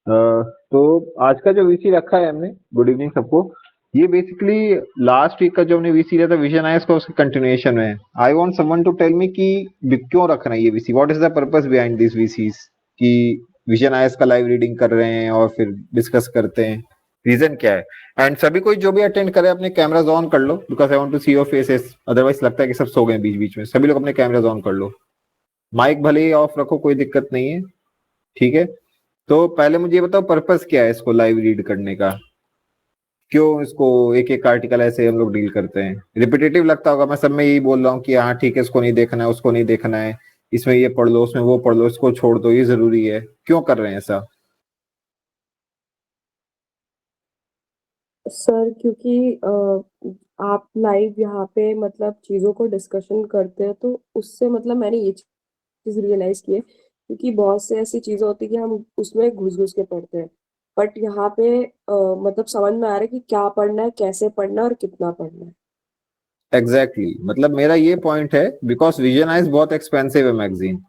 तो आज का जो वीसी रखा है हमने, गुड इवनिंग सबको। ये बेसिकली लास्ट वीक का जो हमने वीसी लिया था विजन आइस का, उसकी कंटिन्यूएशन है। I want someone to tell me कि क्यों रख रहे हैं ये VC, what is the purpose behind this VCs, कि विजन आइस का लाइव रीडिंग कर रहे हैं और फिर डिस्कस करते हैं, रीजन क्या है। एंड सभी कोई जो भी अटेंड करे अपने कैमराज ऑन कर लो, because I want to see your faces, otherwise लगता है कि सब सो गए बीच बीच में। सभी लोग अपने कैमराज ऑन कर लो, माइक भले ही ऑफ रखो, कोई दिक्कत नहीं है, ठीक है। तो पहले मुझे ये बताओ पर्पस क्या है इसको लाइव रीड करने का, क्यों इसको एक एक आर्टिकल ऐसे हम लोग डील करते हैं। रिपीटेटिव लगता होगा, मैं सब में यही बोल रहा हूँ कि हाँ ठीक है, इसको नहीं देखना है, उसको नहीं देखना है, इसमें ये पढ़ लो, उसमें वो पढ़ लो, इसको छोड़ दो, ये जरूरी है। क्यों कर रहे हैं ऐसा? सर क्योंकि आप लाइव यहाँ पे मतलब चीज़ों को डिस्कशन करते हैं तो उससे मतलब मैंने ये चीज़ रियलाइज की है, क्योंकि बहुत से ऐसी चीज़ें होती है कि हम उसमें घुस घुस के पढ़ते हैं। बट यहाँ पे मतलब समझ में आ रहा है कि क्या पढ़ना है, कैसे पढ़ना है और कितना पढ़ना है। एग्जैक्टली मतलब मेरा ये पॉइंट है, बिकॉज विजन आइज बहुत एक्सपेंसिव है मैगजीन।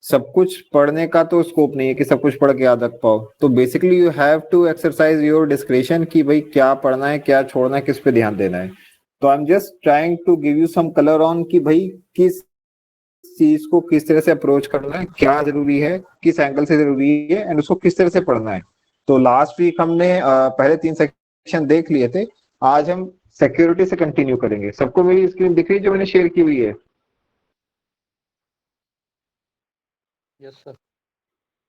सब कुछ पढ़ने का तो स्कोप नहीं है कि सब कुछ पढ़ के याद रख पाओ। तो basically you have to exercise your description कि भाई क्या पढ़ना है, क्या छोड़ना है, किस पे ध्यान देना है। तो I am just trying to give you some colour on कि भाई किस चीज को किस तरह से अप्रोच करना है, क्या जरूरी है, किस एंगल से जरूरी है, एंड उसको किस तरह से पढ़ना है। तो लास्ट वीक हमने पहले 3 सेक्शन देख लिए थे। आज हम सिक्योरिटी से कंटिन्यू करेंगे। सबको मेरी स्क्रीन दिख रही है जो मैंने शेयर की हुई है? Yes sir.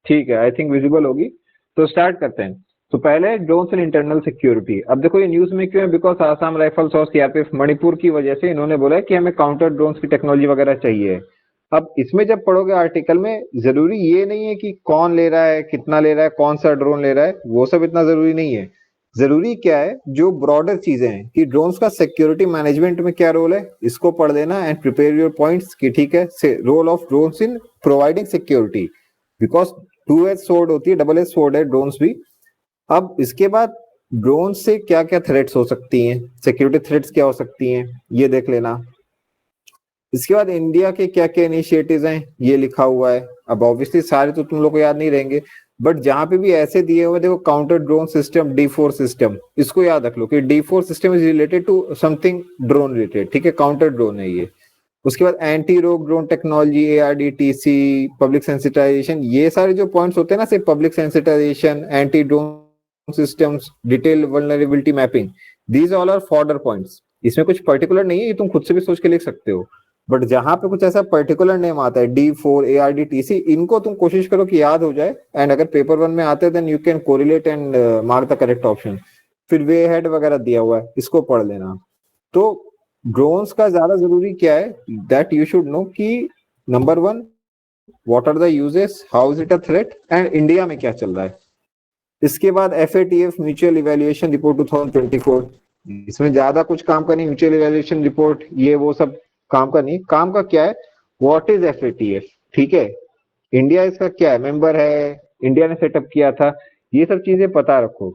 ठीक है, आई थिंक विजिबल होगी। तो स्टार्ट करते हैं। तो पहले ड्रोन्स एंड इंटरनल सिक्योरिटी। अब देखो ये न्यूज में क्यों है, बिकॉज आसाम राइफल्स और सीआरपीएफ मणिपुर की वजह से इन्होंने बोला है कि हमें काउंटर ड्रोन्स की टेक्नोलॉजी वगैरह चाहिए। अब इसमें जब पढ़ोगे आर्टिकल में, जरूरी ये नहीं है कि कौन ले रहा है, कितना ले रहा है, कौन सा ड्रोन ले रहा है, वो सब इतना जरूरी नहीं है। जरूरी क्या है, जो ब्रॉडर चीजें हैं कि ड्रोन्स का सिक्योरिटी मैनेजमेंट में क्या रोल है, इसको पढ़ लेना एंड प्रिपेयर योर पॉइंट्स कि ठीक है, role of drones in providing security. Because two edge sword होती है, डबल एज सोर्ड है ड्रोन्स भी। अब इसके बाद ड्रोन से क्या क्या थ्रेट्स हो सकती हैं, सिक्योरिटी थ्रेट्स क्या हो सकती हैं, ये देख लेना। इसके बाद इंडिया के क्या क्या इनिशिएटिव्स हैं, ये लिखा हुआ है। अब ऑब्वियसली सारे तो तुम लोग को याद नहीं रहेंगे, बट जहां पे भी ऐसे दिए हुए, देखो counter drone system, D4 system, इसको याद रख लो कि D4 system is related to something drone related, ठीक है, काउंटर ड्रोन है ये। उसके बाद anti rogue drone technology, ARDTC, public sensitization, ये सारे जो पॉइंट्स होते हैं ना, सिर्फ public sensitization, anti drone systems, detail vulnerability mapping, these all are further points. इसमें कुछ पर्टिकुलर नहीं है, ये तुम खुद से भी सोच के लिख सकते हो। बट जहां पे कुछ ऐसा पर्टिकुलर नेम आता है, D4, ARDTC, इनको तुम कोशिश करो कि याद हो जाए। एंड अगर पेपर 1 में आते हैं then you can correlate and mark the correct option. फिर वे हेड वगैरह दिया हुआ है, इसको पढ़ लेना। तो ड्रोन्स का ज्यादा जरूरी क्या है, दैट यू शुड नो कि number 1, what are the uses, how is it a threat, and India में क्या चल रहा है। इसके बाद FATF म्यूचुअल इवेल्युएशन रिपोर्ट 2024, इसमें ज्यादा कुछ काम का नहीं, म्यूचुअल इवेल्युएशन रिपोर्ट ये वो सब काम का नहीं। काम का क्या है, व्हाट इज FATF, ठीक है, इंडिया इसका क्या है, मेंबर है, इंडिया ने सेटअप किया था, ये सब चीजें पता रखो।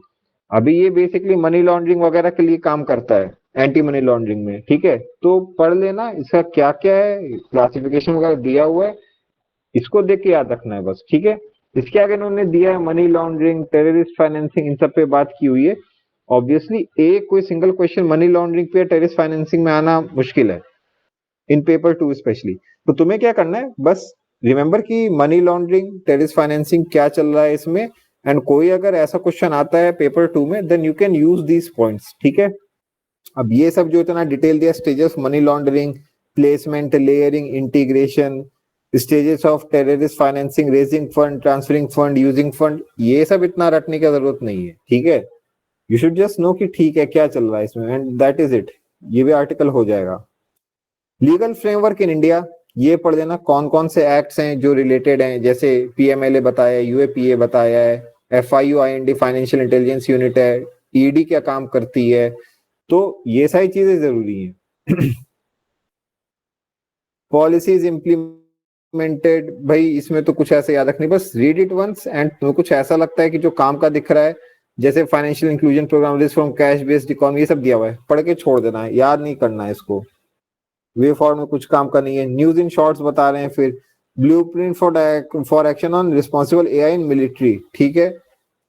अभी ये बेसिकली मनी लॉन्ड्रिंग वगैरह के लिए काम करता है, एंटी मनी लॉन्ड्रिंग में, ठीक है। तो पढ़ लेना इसका क्या क्या है, क्लासिफिकेशन वगैरह दिया हुआ है, इसको देख के याद रखना है बस, ठीक है। इसके आगे इन्होंने दिया है मनी लॉन्ड्रिंग, टेररिस्ट फाइनेंसिंग, इन सब पे बात की हुई है। ऑब्वियसली एक कोई सिंगल क्वेश्चन मनी लॉन्ड्रिंग पे, टेररिस्ट फाइनेंसिंग में आना मुश्किल है, इन पेपर 2 स्पेशली। तो तुम्हें क्या करना है, बस रिमेंबर कि मनी लॉन्ड्रिंग, टेररिस्ट फाइनेंसिंग क्या चल रहा है इसमें। एंड कोई अगर ऐसा क्वेश्चन आता है पेपर 2 में, then you can use these points, ठीक है। अब ये सब जो इतना डिटेल दिया, stages money laundering, placement, layering, integration, stages of terrorist financing, raising fund, transferring fund, using fund, ये सब इतना रटने की जरूरत नहीं है, ठीक है। यू शुड जस्ट नो कि ठीक है क्या चल रहा है इसमें, एंड दैट इज इट। ये भी आर्टिकल हो जाएगा। लीगल फ्रेमवर्क इन इंडिया, ये पढ़ लेना कौन कौन से एक्ट्स हैं जो रिलेटेड हैं, जैसे PMLA बताया है, UAPA बताया है, FIUIND फाइनेंशियल इंटेलिजेंस यूनिट है, ED क्या काम करती है। तो ये सारी चीजें जरूरी हैं। पॉलिसीज इम्प्लीमेंटेड, भाई इसमें तो कुछ ऐसे याद रखनी, बस रीड इट वंस। एंड तुम्हें कुछ ऐसा लगता है कि जो काम का दिख रहा है, जैसे financial inclusion program, risk from cash based economy, ये सब दिया हुआ है, पढ़ के छोड़ देना है, याद नहीं करना है इसको। वे फॉर्म में कुछ काम का नहीं है। न्यूज इन शॉर्ट्स बता रहे हैं, फिर blueprint for action on responsible AI in military, ठीक है।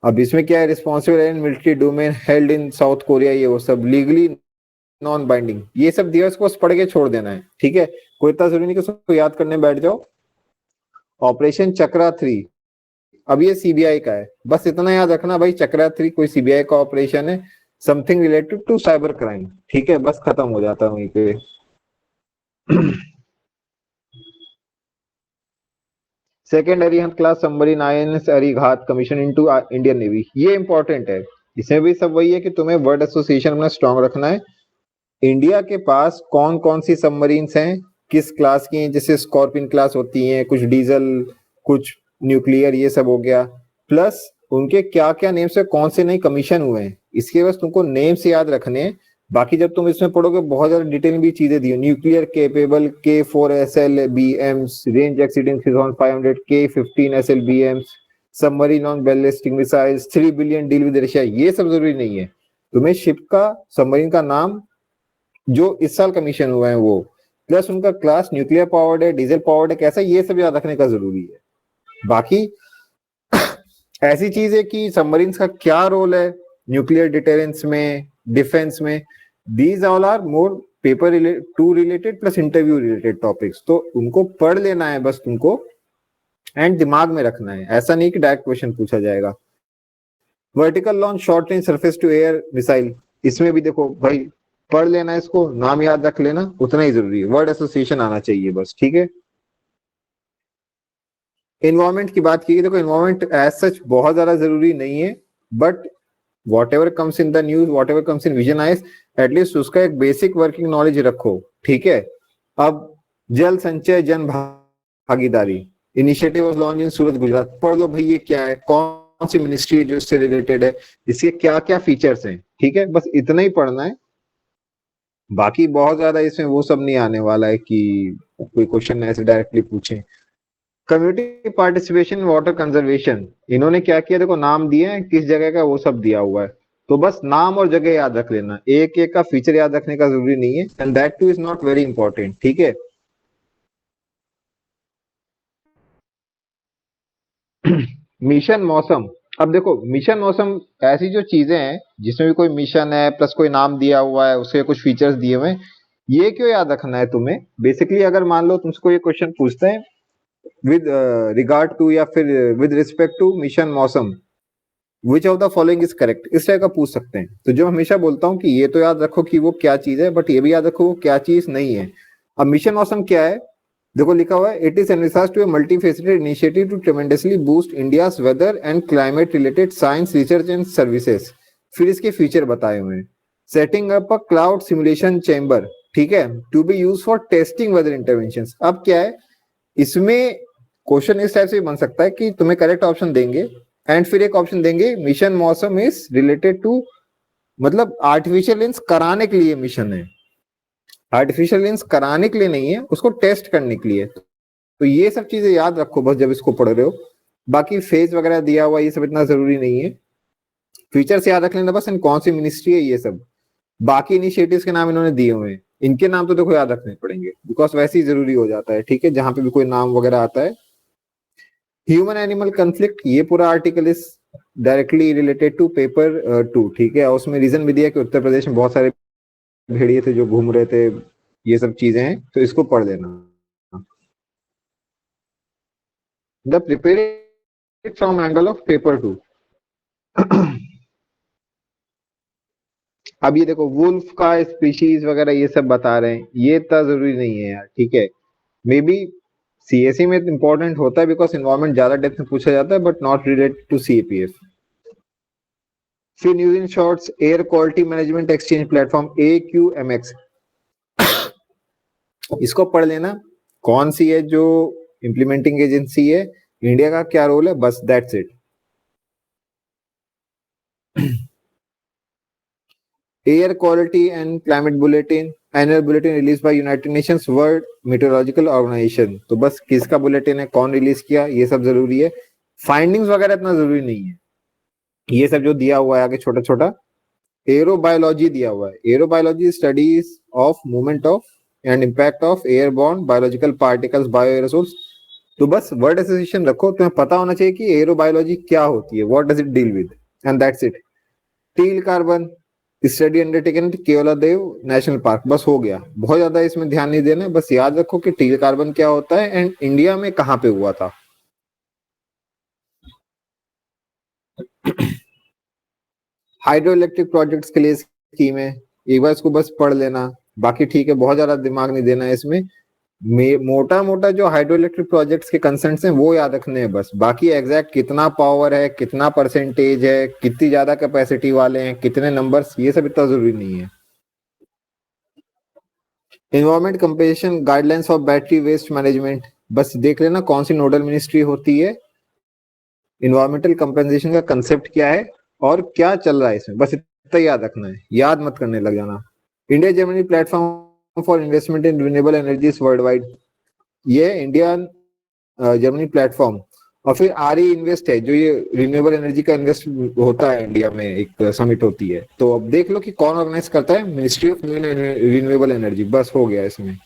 अब इसमें क्या है, responsible in military domain held in south Korea, ये वो सब लीगली नॉन बाइंडिंग, ये सब दिया, उसको बस पढ़ के छोड़ देना है, ठीक है, कोई इतना जरूरी नहीं कि उसको याद करने बैठ जाओ। ऑपरेशन चक्रा 3, अब ये सीबीआई का है, बस इतना याद रखना भाई, चक्रा 3 कोई सीबीआई का ऑपरेशन है, something related to cyber crime, ठीक है, बस खत्म हो जाता है वहीं पे। Second Arihant class submarine INS Arighaat commission into Indian Navy, ये इंपॉर्टेंट है। इसमें भी सब वही है कि तुम्हें वर्ड एसोसिएशन अपना स्ट्रांग रखना है। इंडिया के पास कौन कौन सी सबमरीन्स हैं, किस क्लास की हैं, जैसे स्कॉर्पियन क्लास होती हैं, कुछ डीजल, कुछ न्यूक्लियर, ये सब हो गया, प्लस उनके क्या क्या नेम से कौन से नए कमीशन हुए हैं, इसके बस तुमको नेम से याद रखने हैं। बाकी जब तुम इसमें पढ़ोगे बहुत ज्यादा डिटेल भी चीजें दी, nuclear capable K4SLBMs, range exceeding 500 K15SLBMs, submarine on ballistic missiles, 3 billion deal with Russia, ये सब जरूरी नहीं है। तुम्हें शिप का, सबमरीन का नाम जो इस साल कमीशन हुआ है वो, प्लस उनका क्लास न्यूक्लियर पावर्ड है, डीजल पावर्ड है, कैसा, ये सब याद रखने का जरूरी है। बाकी ऐसी चीज है कि सबमरीन्स का क्या रोल है न्यूक्लियर डिटेरेंस में, डिफेंस में, these all are more paper two related plus interview related topics, तो उनको पढ़ लेना है बस तुमको, एंड दिमाग में रखना है, ऐसा नहीं कि डायरेक्ट क्वेश्चन पूछा जाएगा। Vertical launch short range surface to air missile, इसमें भी देखो भाई पढ़ लेना, इसको नाम याद रख लेना, उतना ही जरूरी है, वर्ड एसोसिएशन आना चाहिए बस, ठीक है। इन्वायरमेंट की बात की, देखो इन्वायरमेंट एज सच बहुत ज्यादा जरूरी नहीं है, but what ever comes in the news, what ever comes in vision eyes, at least उसका एक बेसिक वर्किंग नॉलेज रखो, ठीक है। अब जल संचय जन भागीदारी initiative was launch in Surat Gujarat, पढ़ लो भाई ये क्या है, कौन सी मिनिस्ट्री जो इससे रिलेटेड है, इसके क्या क्या फीचर्स हैं, ठीक है, बस इतना ही पढ़ना है। बाकी बहुत ज्यादा इसमें वो सब नहीं आने वाला है कि कोई क्वेश्चन ऐसे डायरेक्टली पूछे। कम्युनिटी पार्टिसिपेशन वाटर कंजर्वेशन, इन्होंने क्या किया, देखो नाम दिए हैं, किस जगह का वो सब दिया हुआ है, तो बस नाम और जगह याद रख लेना, एक एक का फीचर याद रखने का जरूरी नहीं है, and that two is not very important, ठीक है। मिशन मौसम, अब देखो मिशन मौसम ऐसी जो चीजें हैं जिसमें भी कोई मिशन है प्लस कोई नाम दिया हुआ है, उसके कुछ फीचर्स दिए हुए हैं, ये क्यों याद रखना है तुम्हें, बेसिकली अगर मान लो तुमसे कोई क्वेश्चन पूछते हैं विद रिगार्ड टू या फिर विद रिस्पेक्ट टू मिशन मौसम, which of the following is correct, इस टाइप का पूछ सकते हैं। तो जो हमेशा बोलता हूँ कि ये तो याद रखो कि वो क्या चीज है, बट ये भी याद रखो वो क्या चीज नहीं है। अब मिशन मौसम क्या है, देखो लिखा हुआ है, it is envisaged to a multifaceted initiative to tremendously boost India's weather and climate related science research and services, फिर इसके फीचर बताए हुए हैं। Setting up a cloud simulation chamber, ठीक है, to be use for testing weather interventions. अब क्या है, इसमें क्वेश्चन इस टाइप से बन सकता है कि तुम्हें करेक्ट ऑप्शन देंगे एंड फिर एक ऑप्शन देंगे मिशन मौसम इज रिलेटेड टू, मतलब आर्टिफिशियल लेंस कराने के लिए मिशन है, आर्टिफिशियल लेंस कराने के लिए नहीं है, उसको टेस्ट करने के लिए। तो ये सब चीजें याद रखो बस जब इसको पढ़ रहे हो। बाकी फेज वगैरह दिया हुआ ये सब इतना जरूरी नहीं है, फीचर्स याद रख लेना बस, एंड कौन सी मिनिस्ट्री है ये सब। बाकी इनिशिएटिव्स के नाम इन्होंने दिए हुए हैं, इनके नाम तो देखो याद रखने पड़ेंगे बिकॉज वैसे ही जरूरी हो जाता है, ठीक है, जहां पे भी कोई नाम वगैरह आता है। ह्यूमन एनिमल कंफ्लिक्ट, ये पूरा article is directly related to paper 2, ठीक है, और उसमें रीजन भी दिया कि उत्तर प्रदेश में बहुत सारे भेड़िए थे जो घूम रहे थे, ये सब चीजें हैं, तो इसको पढ़ लेना। The prepare from angle of paper 2। अब ये देखो वुल्फ का स्पीशीज वगैरह ये सब बता रहे हैं, ये इतना जरूरी नहीं है यार, ठीक है, मे बी सीएसई में इंपॉर्टेंट होता है बिकॉज इन्वायरमेंट ज्यादा डेप्थ में पूछा जाता है, but not related to CAPF. फिर news in shorts air quality management exchange platform AQMX, इसको पढ़ लेना, कौन सी है जो इंप्लीमेंटिंग एजेंसी है, इंडिया का क्या रोल है, बस that's it. Air quality and climate bulletin, annual bulletin release by United Nations World Meteorological Organization, तो बस किसका बुलेटिन है, कौन रिलीज किया, ये सब जरूरी है। फाइंडिंग्स वगैरह इतना जरूरी नहीं है, ये सब जो दिया हुआ है आगे छोटा छोटा। एरोबायोलॉजी दिया हुआ है, aerobiology studies of movement of and impact of airborne biological particles bio aerosols तो बस वर्ड एसोसिएशन रखो, तुम्हें पता होना चाहिए कि एरोबायोलॉजी क्या होती है, what does it deal with, and that's it. Teal carbon study undertaken at Keoladeo national park, बस हो गया। बहुत ज्यादा इसमें ध्यान नहीं देना है, बस याद रखो कि टील कार्बन क्या होता है एंड इंडिया में कहाँ पे हुआ था। हाइड्रो इलेक्ट्रिक प्रोजेक्ट्स के लिए स्कीम है, एक बार इसको बस पढ़ लेना, बाकी ठीक है, बहुत ज्यादा दिमाग नहीं देना है इसमें। मोटा मोटा जो हाइड्रो इलेक्ट्रिक प्रोजेक्ट्स के कंसेंट्स हैं वो याद रखने हैं बस, बाकी एग्जैक्ट कितना पावर है, कितना परसेंटेज है, कितनी ज्यादा कैपेसिटी वाले हैं, कितने नंबर्स, ये सब इतना जरूरी नहीं है। Environment compensation guidelines for battery waste management, बस देख लेना कौन सी नोडल मिनिस्ट्री होती है, इन्वायरमेंटल कंपेंसेशन का कंसेप्ट क्या है और क्या चल रहा है इसमें, बस इतना याद रखना है, याद मत करने लग जाना। India Germany platform for investment in renewable energies world wide, ये इंडिया जर्मनी प्लेटफॉर्म, और फिर आरई इन्वेस्ट है जो ये रिन्यूएबल एनर्जी का इन्वेस्ट होता है इंडिया में, एक समिट होती है। तो अब देख लो कि कौन ऑर्गेनाइज करता है, मिनिस्ट्री ऑफ रिन्यूएबल एनर्जी, बस हो गया इसमें।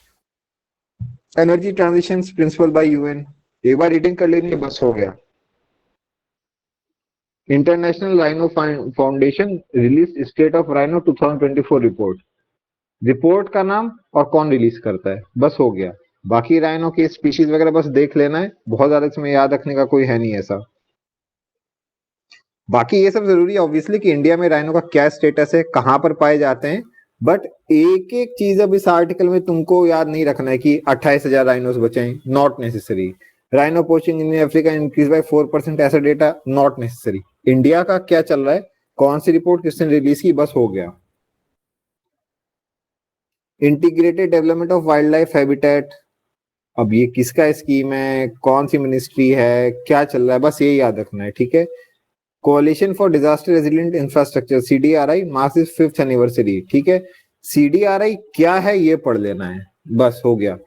Energy transition principal bye UN, एक बार रीडिंग कर लेनी है, बस हो गया। International rhino foundation release state of rhino 2024 report, report का नाम और कौन रिलीज करता है, बस हो गया। बाकी राइनो की स्पीशीज वगैरह बस देख लेना है, बहुत ज्यादा इसमें याद रखने का कोई है नहीं ऐसा। बाकी ये सब जरूरी है ऑब्वियसली कि इंडिया में राइनो का क्या स्टेटस है, कहाँ पर पाए जाते हैं, बट एक एक चीज अब इस आर्टिकल में तुमको याद नहीं रखना है कि 28,000 राइनोस बचे हैं, not necessary. Rhino poaching in Africa increase by 4%, ऐसा डेटा नॉट नेसेसरी। इंडिया का क्या चल रहा है, कौन सी रिपोर्ट किसने रिलीज की, बस हो गया। Integrated development of wild life habitat, अब ये किसका स्कीम है, कौन सी मिनिस्ट्री है, क्या चल रहा है, बस ये याद रखना है, ठीक है। Coalition for disaster resilient infrastructure CDRI marks is 5th anniversary, ठीक है। CDRI क्या है ये पढ़ लेना है, बस हो गया।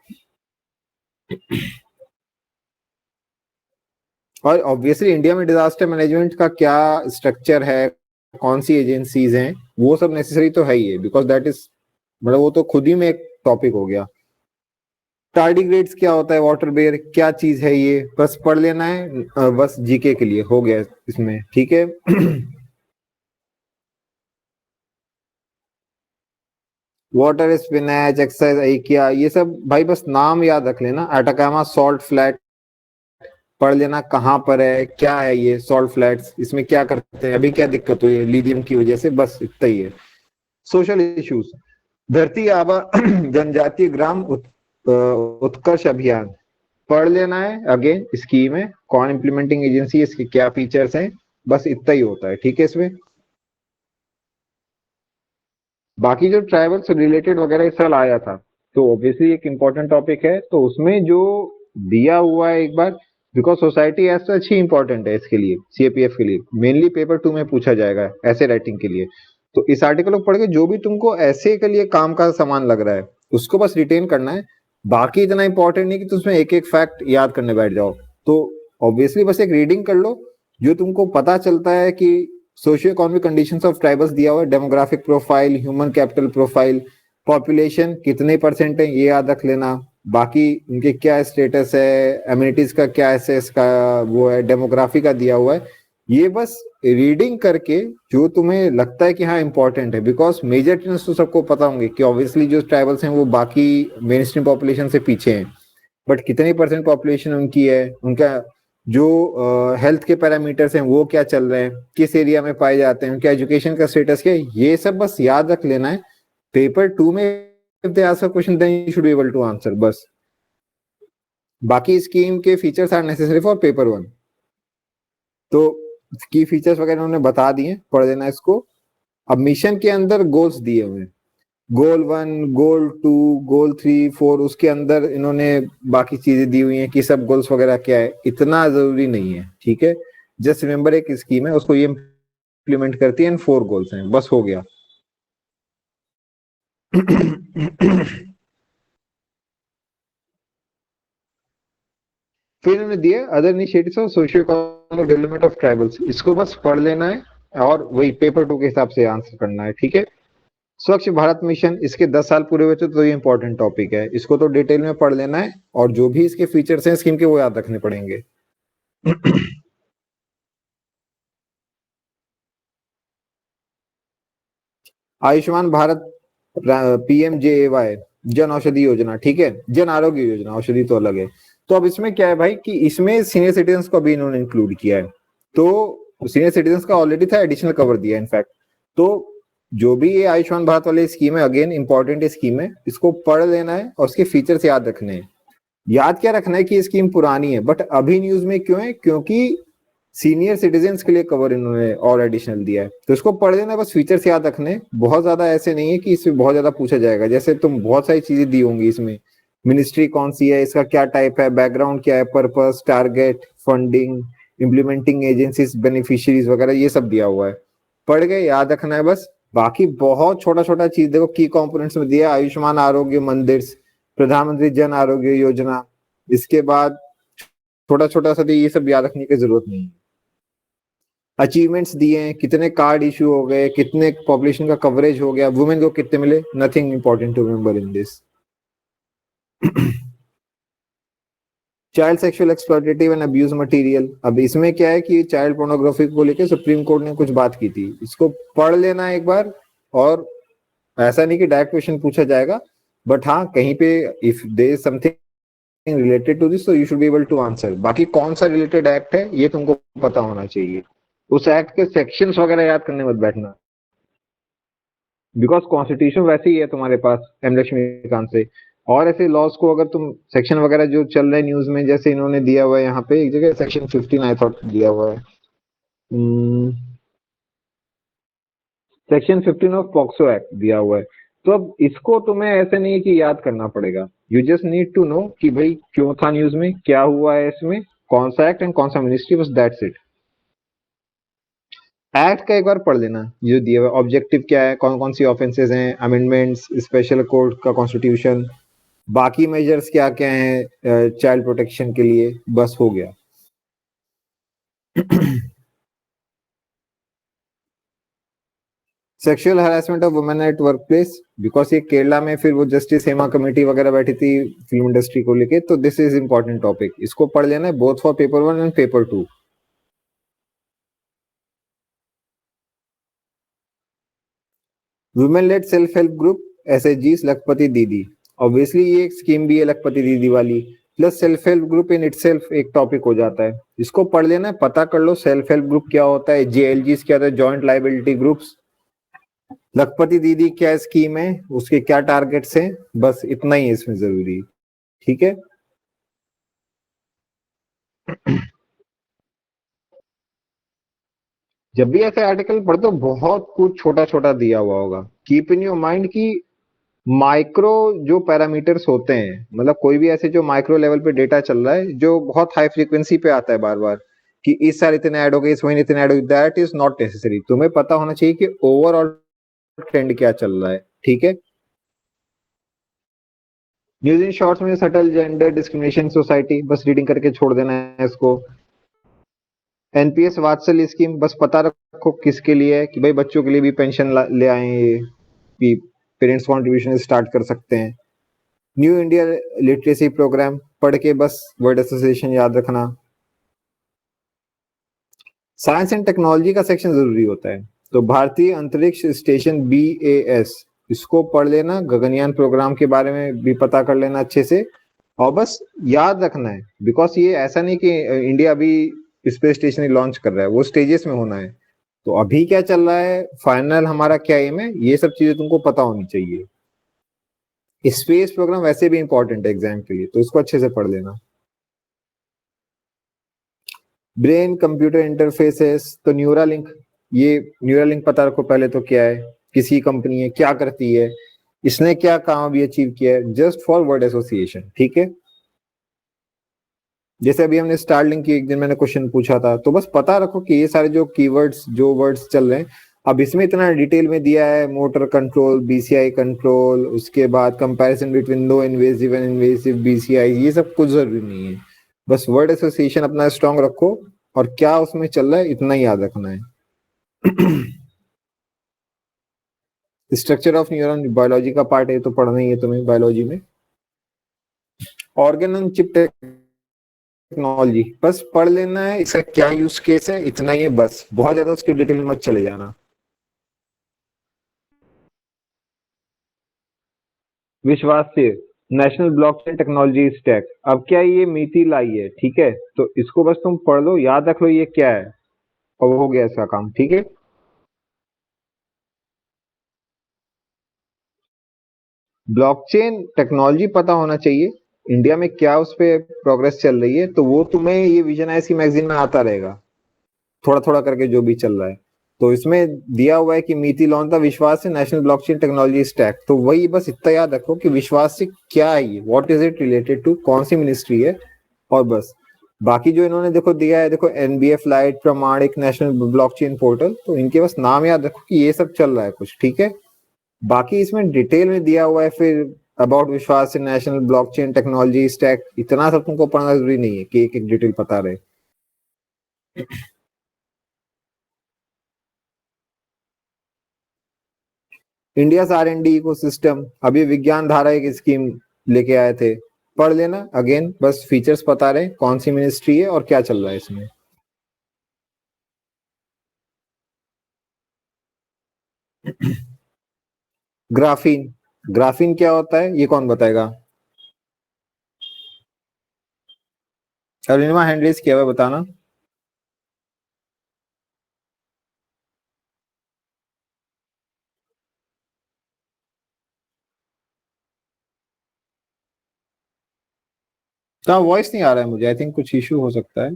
और ऑब्वियसली इंडिया में डिजास्टर मैनेजमेंट का क्या स्ट्रक्चर है, कौन सी एजेंसीज हैं, वो सब नेसेसरी तो है ही है, बिकॉज दैट इज, मतलब वो तो खुद ही में एक टॉपिक हो गया। टार्डिग्रेड्स क्या होता है, वाटर बेयर क्या चीज है, ये बस पढ़ लेना है, बस जीके के लिए हो गया इसमें, ठीक है। वाटर स्पिनच, एक्सरसाइज आइकिया, ये सब भाई बस नाम याद रख लेना। अटाकामा सॉल्ट फ्लैट पढ़ लेना, कहाँ पर है, क्या है ये सॉल्ट फ्लैट्स, इसमें क्या करते हैं, अभी क्या दिक्कत हुई है लिथियम की वजह से, बस इतना ही है। सोशल इश्यूज, धरती आबा जनजातीय ग्राम उत्कर्ष अभियान पढ़ लेना है, अगेन स्कीम है, कौन इंप्लीमेंटिंग एजेंसी है, इसके क्या फीचर्स हैं, बस इतना ही होता है, ठीक है इसमें। बाकी जो ट्राइबल से रिलेटेड वगैरह इस साल आया था, तो ऑब्वियसली एक इंपॉर्टेंट टॉपिक है, तो उसमें जो दिया हुआ है एक बार, बिकॉज सोसाइटी एज सच ही इंपॉर्टेंट है इसके लिए, CAPF के लिए, मेनली पेपर 2 में पूछा जाएगा ऐसे राइटिंग के लिए। तो इस आर्टिकल को पढ़ के जो भी तुमको ऐसे के लिए काम का सामान लग रहा है उसको बस रिटेन करना है, बाकी इतना इंपॉर्टेंट नहीं कि तुम उसमें एक एक फैक्ट याद करने बैठ जाओ। तो ऑब्वियसली बस एक रीडिंग कर लो, जो तुमको पता चलता है कि socio economic conditions of tribals दिया हुआ है, demographic profile, human capital profile, population कितने परसेंट है ये याद रख लेना, बाकी उनके क्या स्टेटस है, एमिनिटीज का क्या एसेस का वो है, डेमोग्राफी का दिया हुआ है, ये बस रीडिंग करके जो तुम्हें लगता है कि हाँ इंपॉर्टेंट है, बिकॉज मेजर ट्रेंड्स तो सबको पता होंगे कि ऑब्वियसली जो ट्राइबल्स हैं वो बाकी मेन स्ट्रीम पॉपुलेशन से पीछे हैं, बट कितनी परसेंट पॉपुलेशन उनकी है, उनका जो हेल्थ के पैरामीटर्स हैं वो क्या चल रहे हैं, किस एरिया में पाए जाते हैं, उनका एजुकेशन का स्टेटस क्या है, ये सब बस याद रख लेना है। पेपर 2 में if they ask a question then you should be able to answer, बस। बाकी स्कीम के features are necessary for paper 1, तो की फीचर्स वगैरह उन्होंने बता दिए, पढ़ लेना इसको। अब मिशन के अंदर गोल्स दिए हुए हैं, गोल 1, गोल 2, गोल 3, 4, उसके अंदर इन्होंने बाकी चीजें दी हुई हैं कि सब गोल्स वगैरह क्या है, इतना जरूरी नहीं है, ठीक है। जस्ट रिमेंबर एक स्कीम है, उसको ये इंप्लीमेंट करती है, 4 गोल्स हैं, बस हो गया। फिर इन्होंने दिए other initiatives of socio economic development of tribals, इसको बस पढ़ लेना है और वही पेपर 2 के हिसाब से आंसर करना है, ठीक है। स्वच्छ भारत मिशन, इसके 10 साल पूरे हुए थे, तो ये इंपॉर्टेंट टॉपिक है, इसको तो डिटेल में पढ़ लेना है और जो भी इसके फीचर्स हैं स्कीम के वो याद रखने पड़ेंगे। आयुष्मान भारत, PMJAY, जन औषधि योजना, ठीक है, जन आरोग्य योजना, औषधि तो अलग है। तो अब इसमें क्या है भाई कि इसमें सीनियर सिटीजन को भी इन्होंने इंक्लूड किया है, तो सीनियर सिटीजन का ऑलरेडी था, एडिशनल कवर दिया इनफैक्ट। तो जो भी ये आयुष्मान भारत वाली स्कीम है, अगेन इंपॉर्टेंट स्कीम है, इसको पढ़ लेना है और उसके फीचर्स याद रखने हैं। याद क्या रखना है कि ये स्कीम पुरानी है, बट अभी न्यूज में क्यों है, क्योंकि सीनियर सिटीजन के लिए कवर इन्होंने और एडिशनल दिया है, तो इसको पढ़ लेना, बस फीचर्स याद रखने। बहुत ज्यादा ऐसे नहीं है कि इसमें बहुत ज्यादा पूछा जाएगा, जैसे तुम बहुत सारी चीजें दी होंगी इसमें, मिनिस्ट्री कौन सी है, इसका क्या टाइप है, बैकग्राउंड क्या है, purpose, target, funding, implementing agencies, beneficiaries वगैरह, ये सब दिया हुआ है। पढ़ गए, याद रखना है बस। बाकी बहुत छोटा छोटा चीज देखो, की कंपोनेंट्स में दिया, आयुष्मान आरोग्य मंदिर, प्रधानमंत्री जन आरोग्य योजना, इसके बाद छोटा छोटा सा, ये सब याद रखने की जरूरत नहीं है। अचीवमेंट्स दिए हैं, कितने कार्ड इशू हो गए, कितने पॉपुलेशन का कवरेज हो गया, वुमेन को कितने मिले, nothing important to remember in this. Child sexual exploitative and abuse material, अब इसमें क्या है कि चाइल्ड पोर्नोग्राफी को लेकर सुप्रीम कोर्ट ने कुछ बात की थी, इसको पढ़ लेना एक बार। और ऐसा नहीं कि डायरेक्ट क्वेश्चन पूछा जाएगा, बट हाँ कहीं पे if there is something related to this, so you should be able to answer। बाकी कौन सा रिलेटेड एक्ट है ये तुमको पता होना चाहिए, उस एक्ट के सेक्शंस वगैरह याद करने मत बैठना, बिकॉज कॉन्स्टिट्यूशन वैसे ही है तुम्हारे पास एम लक्ष्मीकांत से। और ऐसे लॉज को अगर तुम सेक्शन वगैरह जो चल रहे हैं न्यूज में, जैसे इन्होंने दिया हुआ है यहाँ पे एक जगह सेक्शन 15 आई थॉट दिया हुआ है, सेक्शन 15 ऑफ पॉक्सो एक्ट दिया हुआ है। तो अब इसको तुम्हें ऐसे नहीं कि याद करना पड़ेगा, you just need to know कि भाई क्यों था न्यूज में, क्या हुआ है इसमें, कौन सा एक्ट एंड कौन सा मिनिस्ट्री, बस दैट्स इट। एक्ट का एक बार पढ़ लेना जो दिया हुआ, ऑब्जेक्टिव क्या है, कौन कौन सी ऑफेंसेस हैं, अमेंडमेंट्स, स्पेशल कोर्ट का कॉन्स्टिट्यूशन, बाकी मेजर्स क्या क्या हैं चाइल्ड प्रोटेक्शन के लिए, बस हो गया। Sexual harassment of women at work place, because ये केरला में फिर वो जस्टिस हेमा कमेटी वगैरह बैठी थी फिल्म इंडस्ट्री को लेके, तो दिस इज इंपॉर्टेंट टॉपिक, इसको पढ़ लेना है both for paper 1 and paper 2। Women lead self help group, SHGs, लखपति दीदी, ऑब्वियसली ये एक स्कीम भी है लखपति दीदी वाली, plus self help group in itself एक टॉपिक हो जाता है, इसको पढ़ लेना है, पता कर लो सेल्फ हेल्प ग्रुप क्या होता है, JLGs क्या होता है, जॉइंट लाइबिलिटी ग्रुप्स, लखपति दीदी क्या स्कीम है, उसके क्या टारगेट्स हैं, बस इतना ही है इसमें जरूरी, ठीक है। जब भी ऐसे आर्टिकल पढ़ते हो बहुत कुछ छोटा छोटा दिया हुआ होगा, कीप इन योर माइंड की माइक्रो जो पैरामीटर्स होते हैं, मतलब कोई भी ऐसे जो माइक्रो लेवल पे डेटा चल रहा है जो बहुत हाई फ्रीक्वेंसी पे आता है बार बार, कि इस साल इतने ऐड हो गए, इस महीने इतने ऐड हो गए, दैट इज नॉट नेसेसरी, तुम्हें पता होना चाहिए कि ओवरऑल ट्रेंड क्या चल रहा है, ठीक है। न्यूज इन शॉर्ट्स में सटल जेंडर डिस्क्रिमिनेशन सोसाइटी, बस रीडिंग करके छोड़ देना है इसको। NPS वात्सल्य स्कीम, बस पता रखो किसके लिए है, कि भाई बच्चों के लिए भी पेंशन ले आए ये, कि पेरेंट्स कॉन्ट्रीब्यूशन स्टार्ट कर सकते हैं। न्यू इंडिया लिटरेसी प्रोग्राम, पढ़ के बस वर्ड एसोसिएशन याद रखना। साइंस एंड टेक्नोलॉजी का सेक्शन जरूरी होता है, तो भारतीय अंतरिक्ष स्टेशन BAS, इसको पढ़ लेना, गगनयान प्रोग्राम के बारे में भी पता कर लेना अच्छे से, और बस याद रखना है, बिकॉज ये ऐसा नहीं कि इंडिया अभी स्पेस स्टेशन लॉन्च कर रहा है, वो स्टेजेस में होना है, तो अभी क्या चल रहा है, फाइनल हमारा क्या एम है, ये सब चीजें तुमको पता होनी चाहिए। स्पेस प्रोग्राम वैसे भी इंपॉर्टेंट है एग्जाम के लिए, तो इसको अच्छे से पढ़ लेना। ब्रेन कंप्यूटर इंटरफेसेस, तो न्यूरालिंक, ये न्यूरालिंक पता रखो पहले तो क्या है, किसी कंपनी है, क्या करती है, इसने क्या काम अभी अचीव किया है, जस्ट फॉर वर्ड एसोसिएशन, ठीक है। जैसे अभी हमने स्टारलिंक की एक दिन मैंने क्वेश्चन पूछा था, तो बस पता रखो कि ये सारे जो कीवर्ड्स जो वर्ड्स चल रहे हैं, अब इसमें इतना डिटेल में दिया है, मोटर कंट्रोल, BCI कंट्रोल, उसके बाद comparison between non invasive and invasive BCI, ये सब कुछ जरूरी नहीं है, बस वर्ड एसोसिएशन अपना स्ट्रांग रखो और क्या उसमें चल रहा है इतना ही याद रखना है। स्ट्रक्चर ऑफ न्यूरॉन बायोलॉजी का पार्ट है, तो पढ़ना ही है तुम्हें बायोलॉजी में। ऑर्गन ऑन चिप टेक्नोलॉजी बस पढ़ लेना है, इसका क्या यूज केस है इतना ही है बस, बहुत ज्यादा उसकी डिटेल में मत चले जाना। विश्वास से नेशनल ब्लॉकचेन टेक्नोलॉजी स्टैक, अब क्या ये मीति लाई है, ठीक है, तो इसको बस तुम पढ़ लो, याद रख लो ये क्या है, और हो गया इसका काम, ठीक है। ब्लॉकचेन टेक्नोलॉजी पता होना चाहिए, इंडिया में क्या उस पे प्रोग्रेस चल रही है, तो वो तुम्हें ये विजन आईएस की मैगजीन में आता रहेगा थोड़ा थोड़ा करके जो भी चल रहा है। तो इसमें दिया हुआ है कि मीति लॉन्च द विश्वास से नेशनल ब्लॉकचेन टेक्नोलॉजी स्टैक, तो वही बस इतना याद रखो कि विश्वास से क्या है ये, what is it related to, कौन सी मिनिस्ट्री है, और बस बाकी जो इन्होंने देखो दिया है, देखो एनबीएफ लाइट प्रमाणिक नेशनल ब्लॉकचेन पोर्टल, तो इनके बस नाम याद रखो कि ये सब चल रहा है कुछ, ठीक है। बाकी इसमें डिटेल में दिया हुआ है फिर अबाउट विश्वास इन नेशनल ब्लॉकचेन टेक्नोलॉजी स्टैक, इतना सब तुमको पढ़ना जरूरी नहीं है कि एक एक डिटेल पता रहे। इंडिया R&D इकोसिस्टम, अभी विज्ञान धारा एक स्कीम लेके आए थे, पढ़ लेना अगेन, बस फीचर्स पता रहे कौन सी मिनिस्ट्री है और क्या चल रहा है इसमें। ग्राफीन, ग्राफीन क्या होता है ये कौन बताएगा? अरुणिमा हैंड रेज किया हुआ, बताना। तो वॉइस नहीं आ रहा है मुझे, आई थिंक कुछ इशू हो सकता है।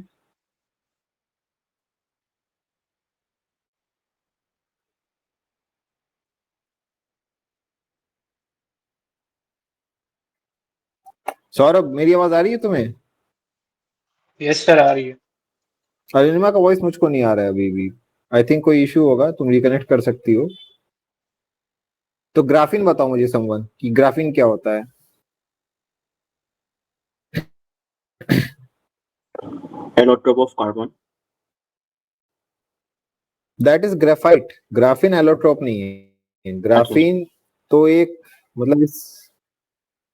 सौरभ मेरी आवाज आ रही है तुम्हें? यस सर, आ रही है। अरुणिमा का वॉइस मुझको नहीं आ रहा है अभी भी, आई थिंक कोई इशू होगा, तुम रिकनेक्ट कर सकती हो। तो ग्राफीन बताओ मुझे समवन कि ग्राफीन क्या होता है। Allotrope of carbon. That is graphite, graphene allotrope नहीं है। ग्राफीन तो एक मतलब इस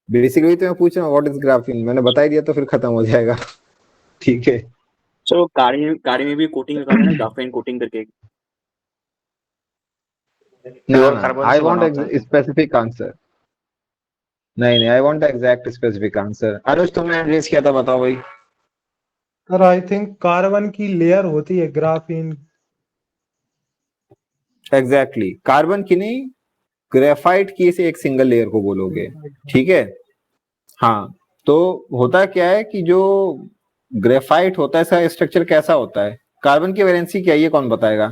बेसिकली तो मैं पूछ रहा हूँ व्हाट इज ग्राफीन, मैंने बता ही दिया तो फिर खत्म हो जाएगा, ठीक है। So गाड़ी में भी कोटिंग लगाते हैं ना, ग्राफेन कोटिंग करके। ना आई वांट स्पेसिफिक आंसर, नहीं I want exact specific answer. Anuj तुमने एड्रेस किया था, बताओ भाई। सर आई थिंक कार्बन की लेयर होती है ग्राफीन। एग्जैक्टली कार्बन की नहीं, ग्रेफाइट की से एक सिंगल लेयर को बोलोगे, ठीक है। हाँ, तो होता क्या है कि जो ग्रेफाइट होता है इसका स्ट्रक्चर कैसा होता है, कार्बन की वैलेंसी क्या है ये कौन बताएगा?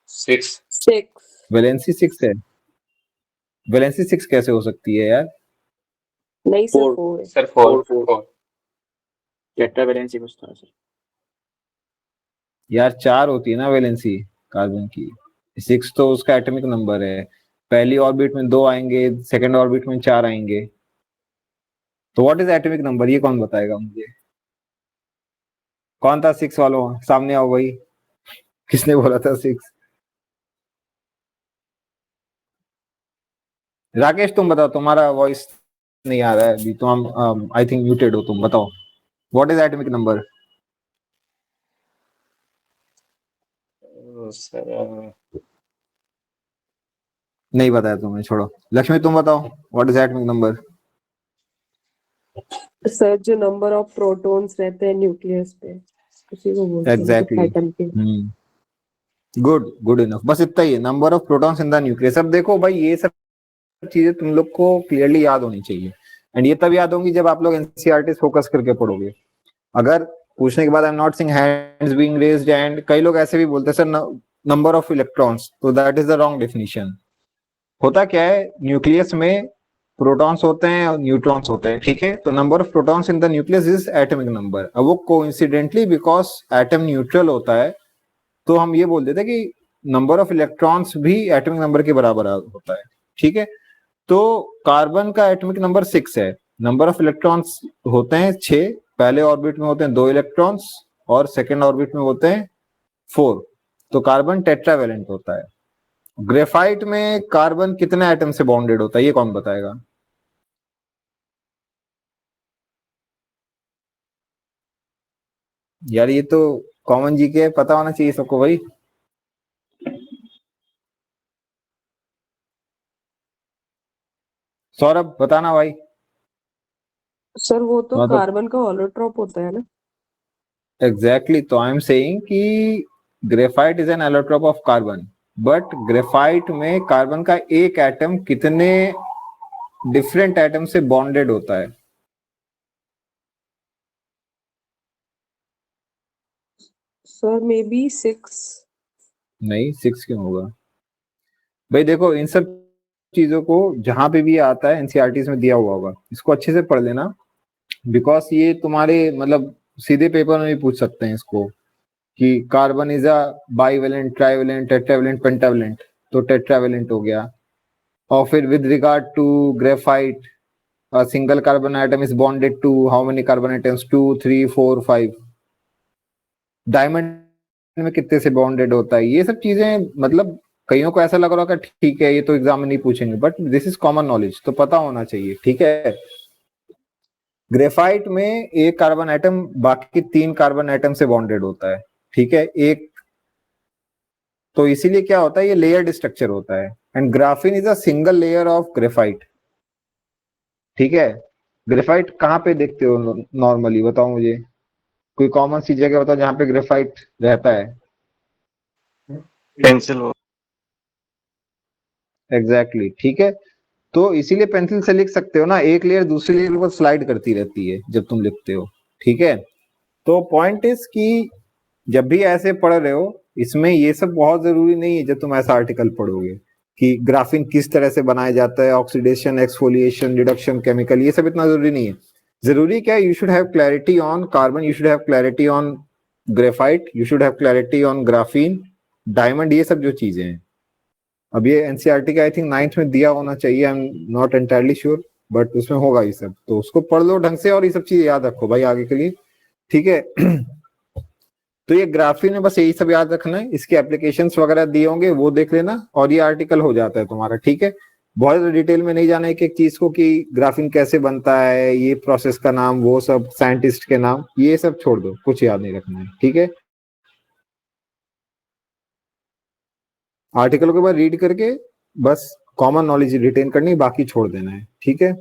6 वैलेंसी 6 है, वैलेंसी 6 कैसे हो सकती है यार? नहीं सर, 4 4 है। सर 4 टेट्रावैलेंसी कुछ था सर। यार 4 होती है ना वैलेंसी कार्बन की, 6 तो उसका एटॉमिक नंबर है, पहली ऑर्बिट में 2 आएंगे, सेकंड ऑर्बिट में 4 आएंगे, तो व्हाट इज एटॉमिक नंबर ये कौन बताएगा मुझे? कौन था 6 वालों, सामने आओ भाई, किसने बोला था 6? राकेश तुम बताओ, तुम्हारा वॉइस नहीं आ रहा है अभी, तुम आई थिंक म्यूटेड हो, तुम बताओ what is atomic number. Sir नहीं बताया तुमने, छोड़ो। लक्ष्मी तुम बताओ what is atomic number. Sir जो नंबर ऑफ प्रोटॉन्स रहते हैं न्यूक्लियस पे, उसी को बोलते हैं एग्जैक्टली, एटम के। गुड इनफ, बस इतना ही है, number of protons in the nucleus. अब देखो भाई ये सब चीजें तुम लोग को क्लियरली याद होनी चाहिए, एंड ये तब याद होंगी जब आप लोग एनसीईआरटी फोकस करके पढ़ोगे। अगर पूछने के बाद I am not seeing hands being raised, and कई लोग ऐसे भी बोलते हैं सर नंबर ऑफ इलेक्ट्रॉन्स, तो that is the wrong definition. होता क्या है, न्यूक्लियस में प्रोटॉन्स होते हैं और न्यूट्रॉन्स होते हैं, ठीक है, तो number of protons in the nucleus is atomic number. अब वो कोइंसिडेंटली बिकॉज एटम न्यूट्रल होता है, तो हम ये बोल देते हैं कि नंबर ऑफ इलेक्ट्रॉन्स भी एटॉमिक नंबर के बराबर होता है, ठीक है। तो कार्बन का एटॉमिक नंबर 6 है, नंबर ऑफ इलेक्ट्रॉन्स होते हैं 6, पहले ऑर्बिट में होते हैं 2 इलेक्ट्रॉन्स और सेकेंड ऑर्बिट में होते हैं 4, तो कार्बन टेट्रावैलेंट होता है, ग्रेफाइट में कार्बन कितने एटम से बॉन्डेड होता है, ये कौन बताएगा? यार ये तो कॉमन जीके है, पता होना चाहिए सबको भाई। सौरभ बताना भाई। सर वो तो हाँ तो कार्बन का ऑलोट्रॉप होता है ना। एग्जैक्टली, तो आई एम सेइंग कि graphite is an allotrope of carbon, but graphite में कार्बन का एक एटम कितने डिफरेंट एटम से बॉन्डेड होता है? Sir may be 6। नहीं, 6 क्यों होगा भाई? देखो इन सब चीजों को जहां पे भी आता है एनसीईआरटी में दिया हुआ होगा, इसको अच्छे से पढ़ लेना, बिकॉज ये तुम्हारे मतलब सीधे पेपर में भी पूछ सकते हैं इसको कि carbon is a bivalent, trivalent, tetravalent, pentavalent, तो टेट्रावेलेंट हो गया। और फिर with regard to graphite, a single carbon atom is bonded to how many carbon atoms? 2, 3, 4, 5। Diamond में कितने से बॉन्डेड होता है? ये सब चीजें मतलब कईयों को ऐसा लग रहा होगा ठीक है ये तो एग्जाम में नहीं पूछेंगे, but this is common knowledge, तो पता होना चाहिए, ठीक है। ग्रेफाइट में एक कार्बन एटम बाकी 3 कार्बन एटम से बॉन्डेड होता है, ठीक है। एक तो इसीलिए क्या होता है, ये लेयर्ड स्ट्रक्चर होता है। And graphene is a single layer of graphite, ठीक है। ग्रेफाइट कहाँ पे देखते हो नॉर्मली, बताओ मुझे कोई कॉमन सी जगह बताओ जहाँ पे ग्रेफाइट रहता है। पेंसिल हो। एग्जैक्टली, ठीक है। तो इसीलिए पेंसिल से लिख सकते हो ना, एक लेयर दूसरी लेयर पर स्लाइड करती रहती है जब तुम लिखते हो, ठीक है। तो पॉइंट इज कि जब भी ऐसे पढ़ रहे हो, इसमें ये सब बहुत जरूरी नहीं है। जब तुम ऐसा आर्टिकल पढ़ोगे कि ग्राफीन किस तरह से बनाया जाता है, ऑक्सीडेशन, एक्सफोलिएशन, रिडक्शन, केमिकल, ये सब इतना जरूरी नहीं है। जरूरी क्या है, you should have clarity on carbon, you should have clarity on graphite, you should have clarity on graphene, diamond, ये सब जो चीजें हैं। अब ये एनसीईआरटी का आई थिंक 9th में दिया होना चाहिए, I am not entirely sure, but उसमें होगा ये सब, तो उसको पढ़ लो ढंग से और ये सब चीजें याद रखो भाई आगे के लिए, ठीक है। तो ये ग्राफीन में बस यही सब याद रखना है, इसके एप्लीकेशंस वगैरह दिए होंगे वो देख लेना और ये आर्टिकल हो जाता है तुम्हारा, ठीक है। बहुत ज्यादा डिटेल में नहीं जाना है एक चीज को कि ग्राफीन कैसे बनता है, ये प्रोसेस का नाम, वो सब साइंटिस्ट के नाम, ये सब छोड़ दो, कुछ याद नहीं रखना है, ठीक है। आर्टिकल के बाद रीड करके बस कॉमन नॉलेज रिटेन करनी, बाकी छोड़ देना है, ठीक है।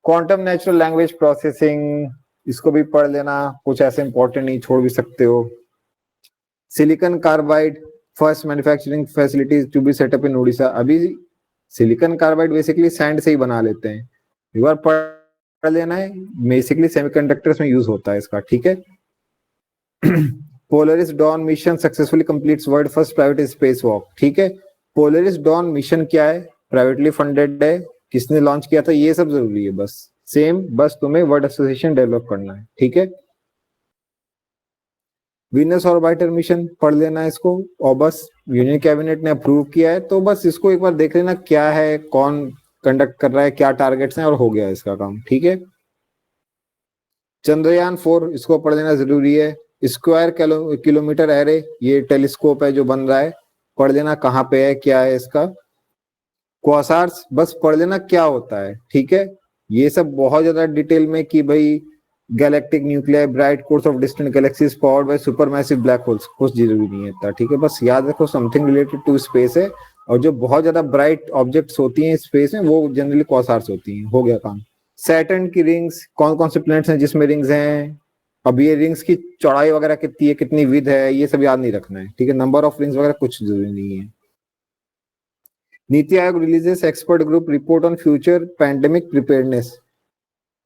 क्वांटम नेचुरल लैंग्वेज प्रोसेसिंग, इसको भी पढ़ लेना, कुछ ऐसे इंपॉर्टेंट नहीं, छोड़ भी सकते हो। Silicon carbide first manufacturing facilities to be set up in Orissa. अभी सिलिकॉन कार्बाइड बेसिकली सैंड से ही बना लेते हैं, एक बार पढ़ लेना है, बेसिकली सेमीकंडक्टर्स में यूज होता है इसका, ठीक है। Polaris don mission successfully completes world first private space walk, ठीक है। पोलरिस डॉन मिशन क्या है, प्राइवेटली फंडेड है, किसने लॉन्च किया था, ये सब जरूरी है, बस सेम, बस तुम्हें वर्ड एसोसिएशन डेवलप करना है, ठीक है। वीनस ऑर्बिटर मिशन पढ़ लेना इसको, और बस यूनियन कैबिनेट ने अप्रूव किया है, तो बस इसको एक बार देख लेना क्या है, कौन कंडक्ट कर रहा है, क्या टारगेट्स हैं, और हो गया इसका काम, ठीक है। चंद्रयान 4 इसको पढ़ लेना जरूरी है। स्क्वायर किलोमीटर एरे, ये टेलीस्कोप है जो बन रहा है, पढ़ लेना कहाँ पे है, क्या है इसका। क्वासार्स बस पढ़ लेना क्या होता है, ठीक है। ये सब बहुत ज्यादा डिटेल में कि भाई galactic nuclear bright course of distant galaxies powered by supermassive black holes, कुछ जरूरी नहीं है, ठीक है। बस याद रखो समथिंग रिलेटेड टू स्पेस है, और जो बहुत ज्यादा ब्राइट ऑब्जेक्ट्स होती हैं स्पेस में वो जनरली क्वासार्स होती हैं, हो गया काम। सैटर्न की रिंग्स, कौन कौन से प्लैनेट्स हैं जिसमें रिंग्स हैं, अब ये रिंग्स की चौड़ाई वगैरह कितनी है, कितनी विड्थ है, ये सब याद नहीं रखना है, ठीक है। नंबर ऑफ रिंग्स वगैरह कुछ जरूरी नहीं है। NITI Aayog releases expert group report on future pandemic preparedness,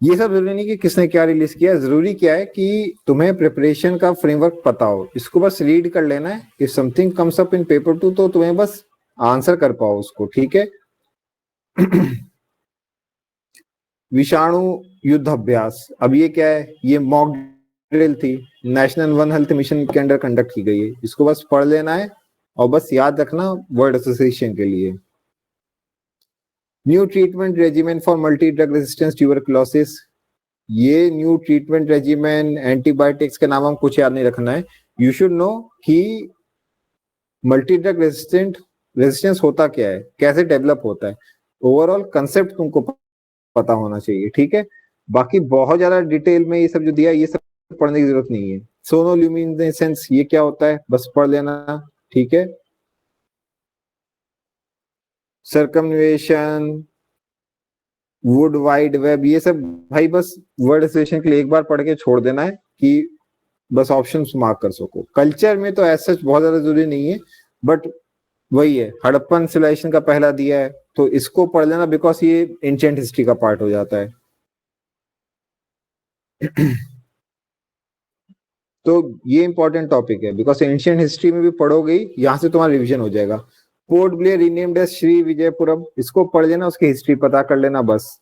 ये सब जरूरी नहीं कि किसने क्या रिलीज किया, जरूरी क्या है कि तुम्हें प्रिपरेशन का फ्रेमवर्क पता हो, इसको बस रीड कर लेना है। If something comes up in paper 2 तो तुम्हें बस आंसर कर पाओ उसको, ठीक है। विषाणु युद्ध अभ्यास, अब ये क्या है, ये मॉक ड्रिल थी, नेशनल वन हेल्थ मिशन के अंडर कंडक्ट की गई है, इसको बस पढ़ लेना है और बस याद रखना वर्ड एसोसिएशन के लिए। New treatment regimen for multi drug resistance tuberculosis, ये न्यू ट्रीटमेंट रेजिमेन, एंटीबायोटिक्स के नाम हम कुछ याद नहीं रखना है। यू शुड नो कि मल्टी ड्रग रेजिस्टेंट रेजिस्टेंस होता क्या है, कैसे डेवलप होता है, ओवरऑल कंसेप्ट तुमको पता होना चाहिए, ठीक है। बाकी बहुत ज्यादा डिटेल में ये सब जो दिया है, ये सब पढ़ने की जरूरत नहीं है। सोनोल्यूमिनेसेंस ये क्या होता है बस पढ़ लेना, ठीक है। सर्कमन्वेशन, वुड वाइड वेब, ये सब भाई बस वर्ड एसोसिएशन के लिए एक बार पढ़ के छोड़ देना है कि बस ऑप्शंस मार्क कर सको। कल्चर में तो ऐसा बहुत ज्यादा जरूरी नहीं है, बट वही है, हड़प्पन सिविलाइजेशन का पहला दिया है तो इसको पढ़ लेना, बिकॉज ये एंशिएंट हिस्ट्री का पार्ट हो जाता है। तो ये इंपॉर्टेंट टॉपिक है, बिकॉज एंशिएंट हिस्ट्री में भी पढ़ोगे ही, यहाँ से तुम्हारा रिवीजन हो जाएगा। पोर्ट ब्लेयर रीनेम्ड एज श्री विजयपुरम, इसको पढ़ लेना, उसकी हिस्ट्री पता कर लेना बस।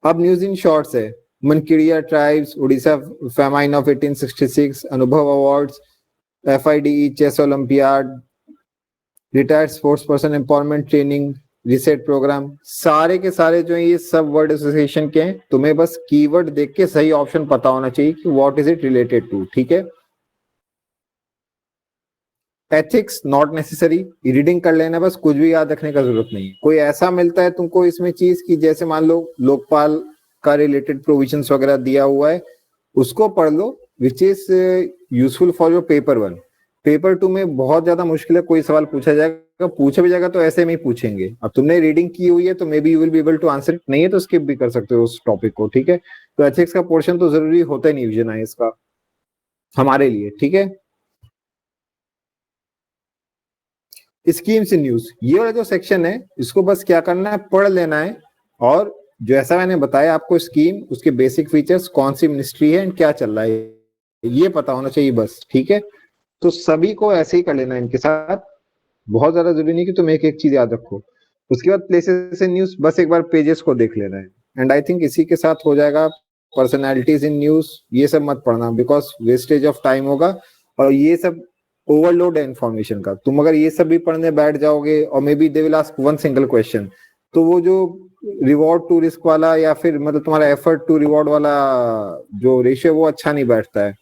अब न्यूज इन शॉर्ट्स है। Mankidia tribes, Orissa famine of 1866, Anubhav awards, FIDE chess olympiad, retired sports person empowerment training, reset programme, सारे के सारे जो है ये सब वर्ड एसोसिएशन के हैं। तुम्हें बस कीवर्ड देख के सही ऑप्शन पता होना चाहिए कि what is it related to, ठीक है। एथिक्स नॉट नेसेसरी, रीडिंग कर लेना बस, कुछ भी याद रखने का जरूरत नहीं है। कोई ऐसा मिलता है तुमको इसमें चीज की, जैसे मान लो लोकपाल का रिलेटेड प्रोविजंस वगैरह दिया हुआ है, उसको पढ़ लो, which is useful for your paper 1। Paper 2 में बहुत ज्यादा मुश्किल है, कोई सवाल पूछा जाएगा, पूछा भी जाएगा तो ऐसे में ही पूछेंगे। अब तुमने रीडिंग की हुई है तो maybe you will be able to answer, नहीं है तो स्किप भी कर सकते हो उस टॉपिक को, ठीक है। तो एथिक्स का पोर्शन तो जरूरी होता ही नहीं विजन है इसका हमारे लिए, ठीक है। स्कीम्स इन न्यूज, ये वाला जो सेक्शन है इसको बस क्या करना है, पढ़ लेना है। और जो ऐसा मैंने बताया आपको स्कीम, उसके बेसिक फीचर्स, कौन सी मिनिस्ट्री है एंड क्या चल रहा है, ये पता होना चाहिए बस, ठीक है। तो सभी को ऐसे ही कर लेना है इनके साथ, बहुत ज्यादा जरूरी नहीं कि तुम एक एक चीज याद रखो। उसके बाद प्लेसेस इन न्यूज, बस एक बार पेजेस को देख लेना है, एंड आई थिंक इसी के साथ हो जाएगा। पर्सनैलिटीज इन न्यूज ये सब मत पढ़ना, बिकॉज वेस्टेज ऑफ टाइम होगा, और ये सब ओवरलोड है इन्फॉर्मेशन का। तुम अगर ये सब भी पढ़ने बैठ जाओगे और may be they will ask one single question, तो वो जो रिवॉर्ड टू रिस्क वाला या फिर मतलब तुम्हारा एफर्ट टू रिवॉर्ड वाला जो रेशियो वो अच्छा नहीं बैठता है।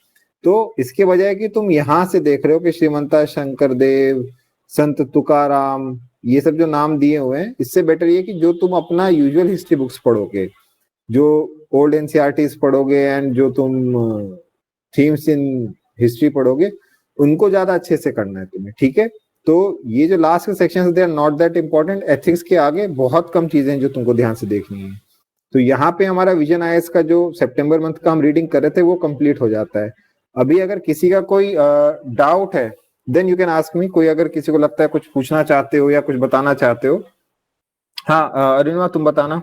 तो इसके बजाय कि तुम यहाँ से देख रहे हो कि श्रीमंता शंकर देव, संत तुकाराम, ये सब जो नाम दिए हुए हैं, इससे बेटर ये कि जो तुम अपना यूजुअल हिस्ट्री बुक्स पढ़ोगे, जो ओल्ड एनसीईआरटीज पढ़ोगे एंड जो तुम थीम्स इन हिस्ट्री पढ़ोगे, उनको ज्यादा अच्छे से करना है तुम्हें, ठीक है। तो ये जो लास्ट के section they are not that important. Ethics के आगे बहुत कम चीजें हैं जो तुमको ध्यान से देखनी है। तो यहाँ पे हमारा विजन आईएएस का जो सितंबर मंथ का हम रीडिंग कर रहे थे वो कंप्लीट हो जाता है। अभी अगर किसी का कोई डाउट है then you can ask me. कोई अगर किसी को लगता है कुछ पूछना चाहते हो या कुछ बताना चाहते हो। हाँ अरुणिमा तुम बताना।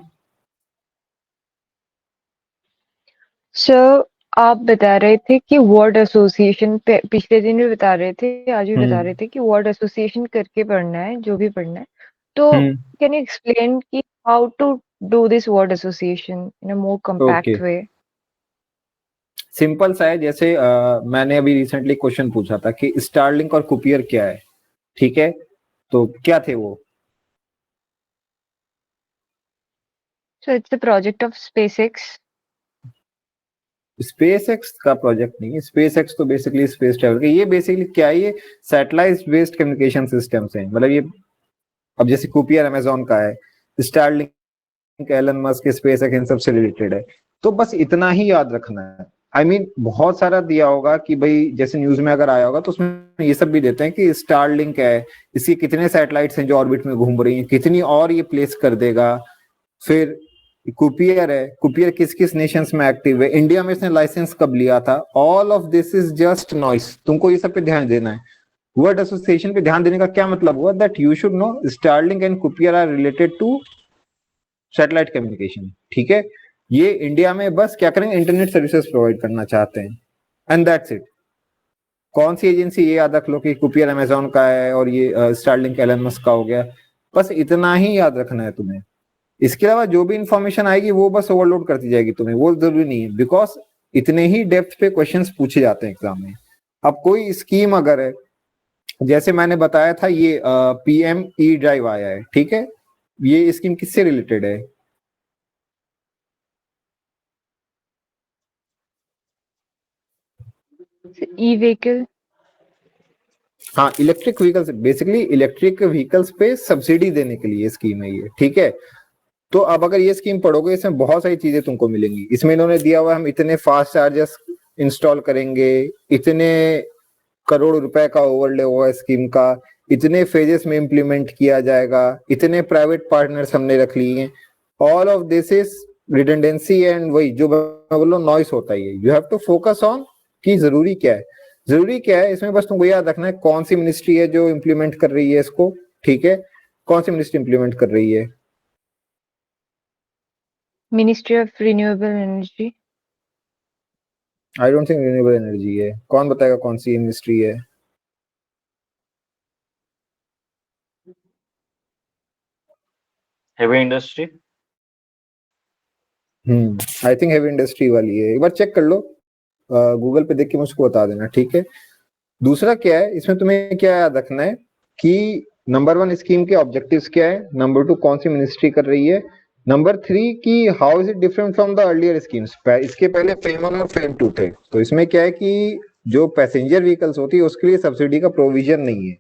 सर आप बता रहे थे कि वर्ड एसोसिएशन पे पिछले दिन भी बता रहे थे, आज भी बता रहे थे कि वर्ड एसोसिएशन करके पढ़ना है जो भी पढ़ना है। तो कैन यू एक्सप्लेन कि how to do this word association in a more compact way? Simple सा है, जैसे मैंने अभी रिसेंटली क्वेश्चन पूछा था कि स्टारलिंक और कुपियर क्या है, ठीक है। तो क्या थे वो? So it's a project of SpaceX. SpaceX का प्रोजेक्ट नहीं है, स्पेसएक्स तो बेसिकली स्पेस ट्रैवल का, ये बेसिकली क्या है, ये सैटेलाइट बेस्ड कम्युनिकेशन सिस्टम्स हैं। मतलब ये अब जैसे कुपियर अमेजोन का है, स्टारलिंक एलन मस्क स्पेसएक्स इन सब से रिलेटेड है। तो बस इतना ही याद रखना है। आई मीन बहुत सारा दिया होगा कि भाई जैसे न्यूज में अगर आया होगा तो उसमें ये सब भी देते हैं कि स्टारलिंक है, इसकी कितने सैटेलाइट्स हैं जो ऑर्बिट में घूम रही हैं, कितनी और ये प्लेस कर देगा। फिर कुपियर है, कुपियर किस किस नेशंस में एक्टिव है, इंडिया में इसने लाइसेंस कब लिया था। All of this is just noise, तुमको ये सब पे ध्यान देना है। वर्ड एसोसिएशन पे ध्यान देने का क्या मतलब हुआ, that you should know Starlink and Kuiper are related to satellite communication, ठीक है। ये इंडिया में बस क्या करेंगे, इंटरनेट सर्विसेज प्रोवाइड करना चाहते हैं, एंड दैट्स इट। कौन सी एजेंसी ये याद रख लो कि कुपियर अमेजोन का है और ये स्टारलिंक एलन मस्क का हो गया। बस इतना ही याद रखना है तुम्हें। इसके अलावा जो भी इंफॉर्मेशन आएगी वो बस ओवरलोड करती जाएगी तुम्हें, वो जरूरी नहीं है, बिकॉज इतने ही डेप्थ पे क्वेश्चंस पूछे जाते हैं एग्जाम में। अब कोई स्कीम अगर है, जैसे मैंने बताया था ये PM ई ड्राइव आया है, ठीक है। ये स्कीम किससे रिलेटेड है? E vehicle. हाँ, electric vehicles, basically electric vehicles पे सब्सिडी देने के लिए स्कीम है ये, ठीक है। तो अब अगर ये स्कीम पढ़ोगे इसमें बहुत सारी चीजें तुमको मिलेंगी। इसमें इन्होंने दिया हुआ हम इतने फास्ट चार्जर्स इंस्टॉल करेंगे, इतने करोड़ रुपए का ओवरले हुआ स्कीम का, इतने फेजेस में इम्प्लीमेंट किया जाएगा, इतने प्राइवेट पार्टनर्स हमने रख लिए हैं। All of this is redundancy and वही जो मैं बोल रहा हूँ नॉइस होता ही है। You have to focus on कि जरूरी क्या है, जरूरी क्या है। इसमें बस तुमको याद रखना है कौन सी मिनिस्ट्री है जो इम्प्लीमेंट कर रही है इसको, ठीक है। कौन सी मिनिस्ट्री इम्प्लीमेंट कर रही है? Ministry of renewable energy. I don't think renewable energy है। कौन बताएगा कौन सी मिनिस्ट्री है? Heavy industry. I think heavy industry वाली है। एक बार चेक कर लो, गूगल पे देख के मुझको बता देना, ठीक है। दूसरा क्या है इसमें तुम्हें क्या याद रखना है कि नंबर 1 स्कीम के ऑब्जेक्टिव्स क्या है, नंबर 2 कौन सी मिनिस्ट्री कर रही है, नंबर 3 की how is it different from the earlier schemes. इसके पहले फेम 1 और फेम 2 थे, तो इसमें क्या है कि जो पैसेंजर व्हीकल्स होती है उसके लिए सब्सिडी का प्रोविजन नहीं है,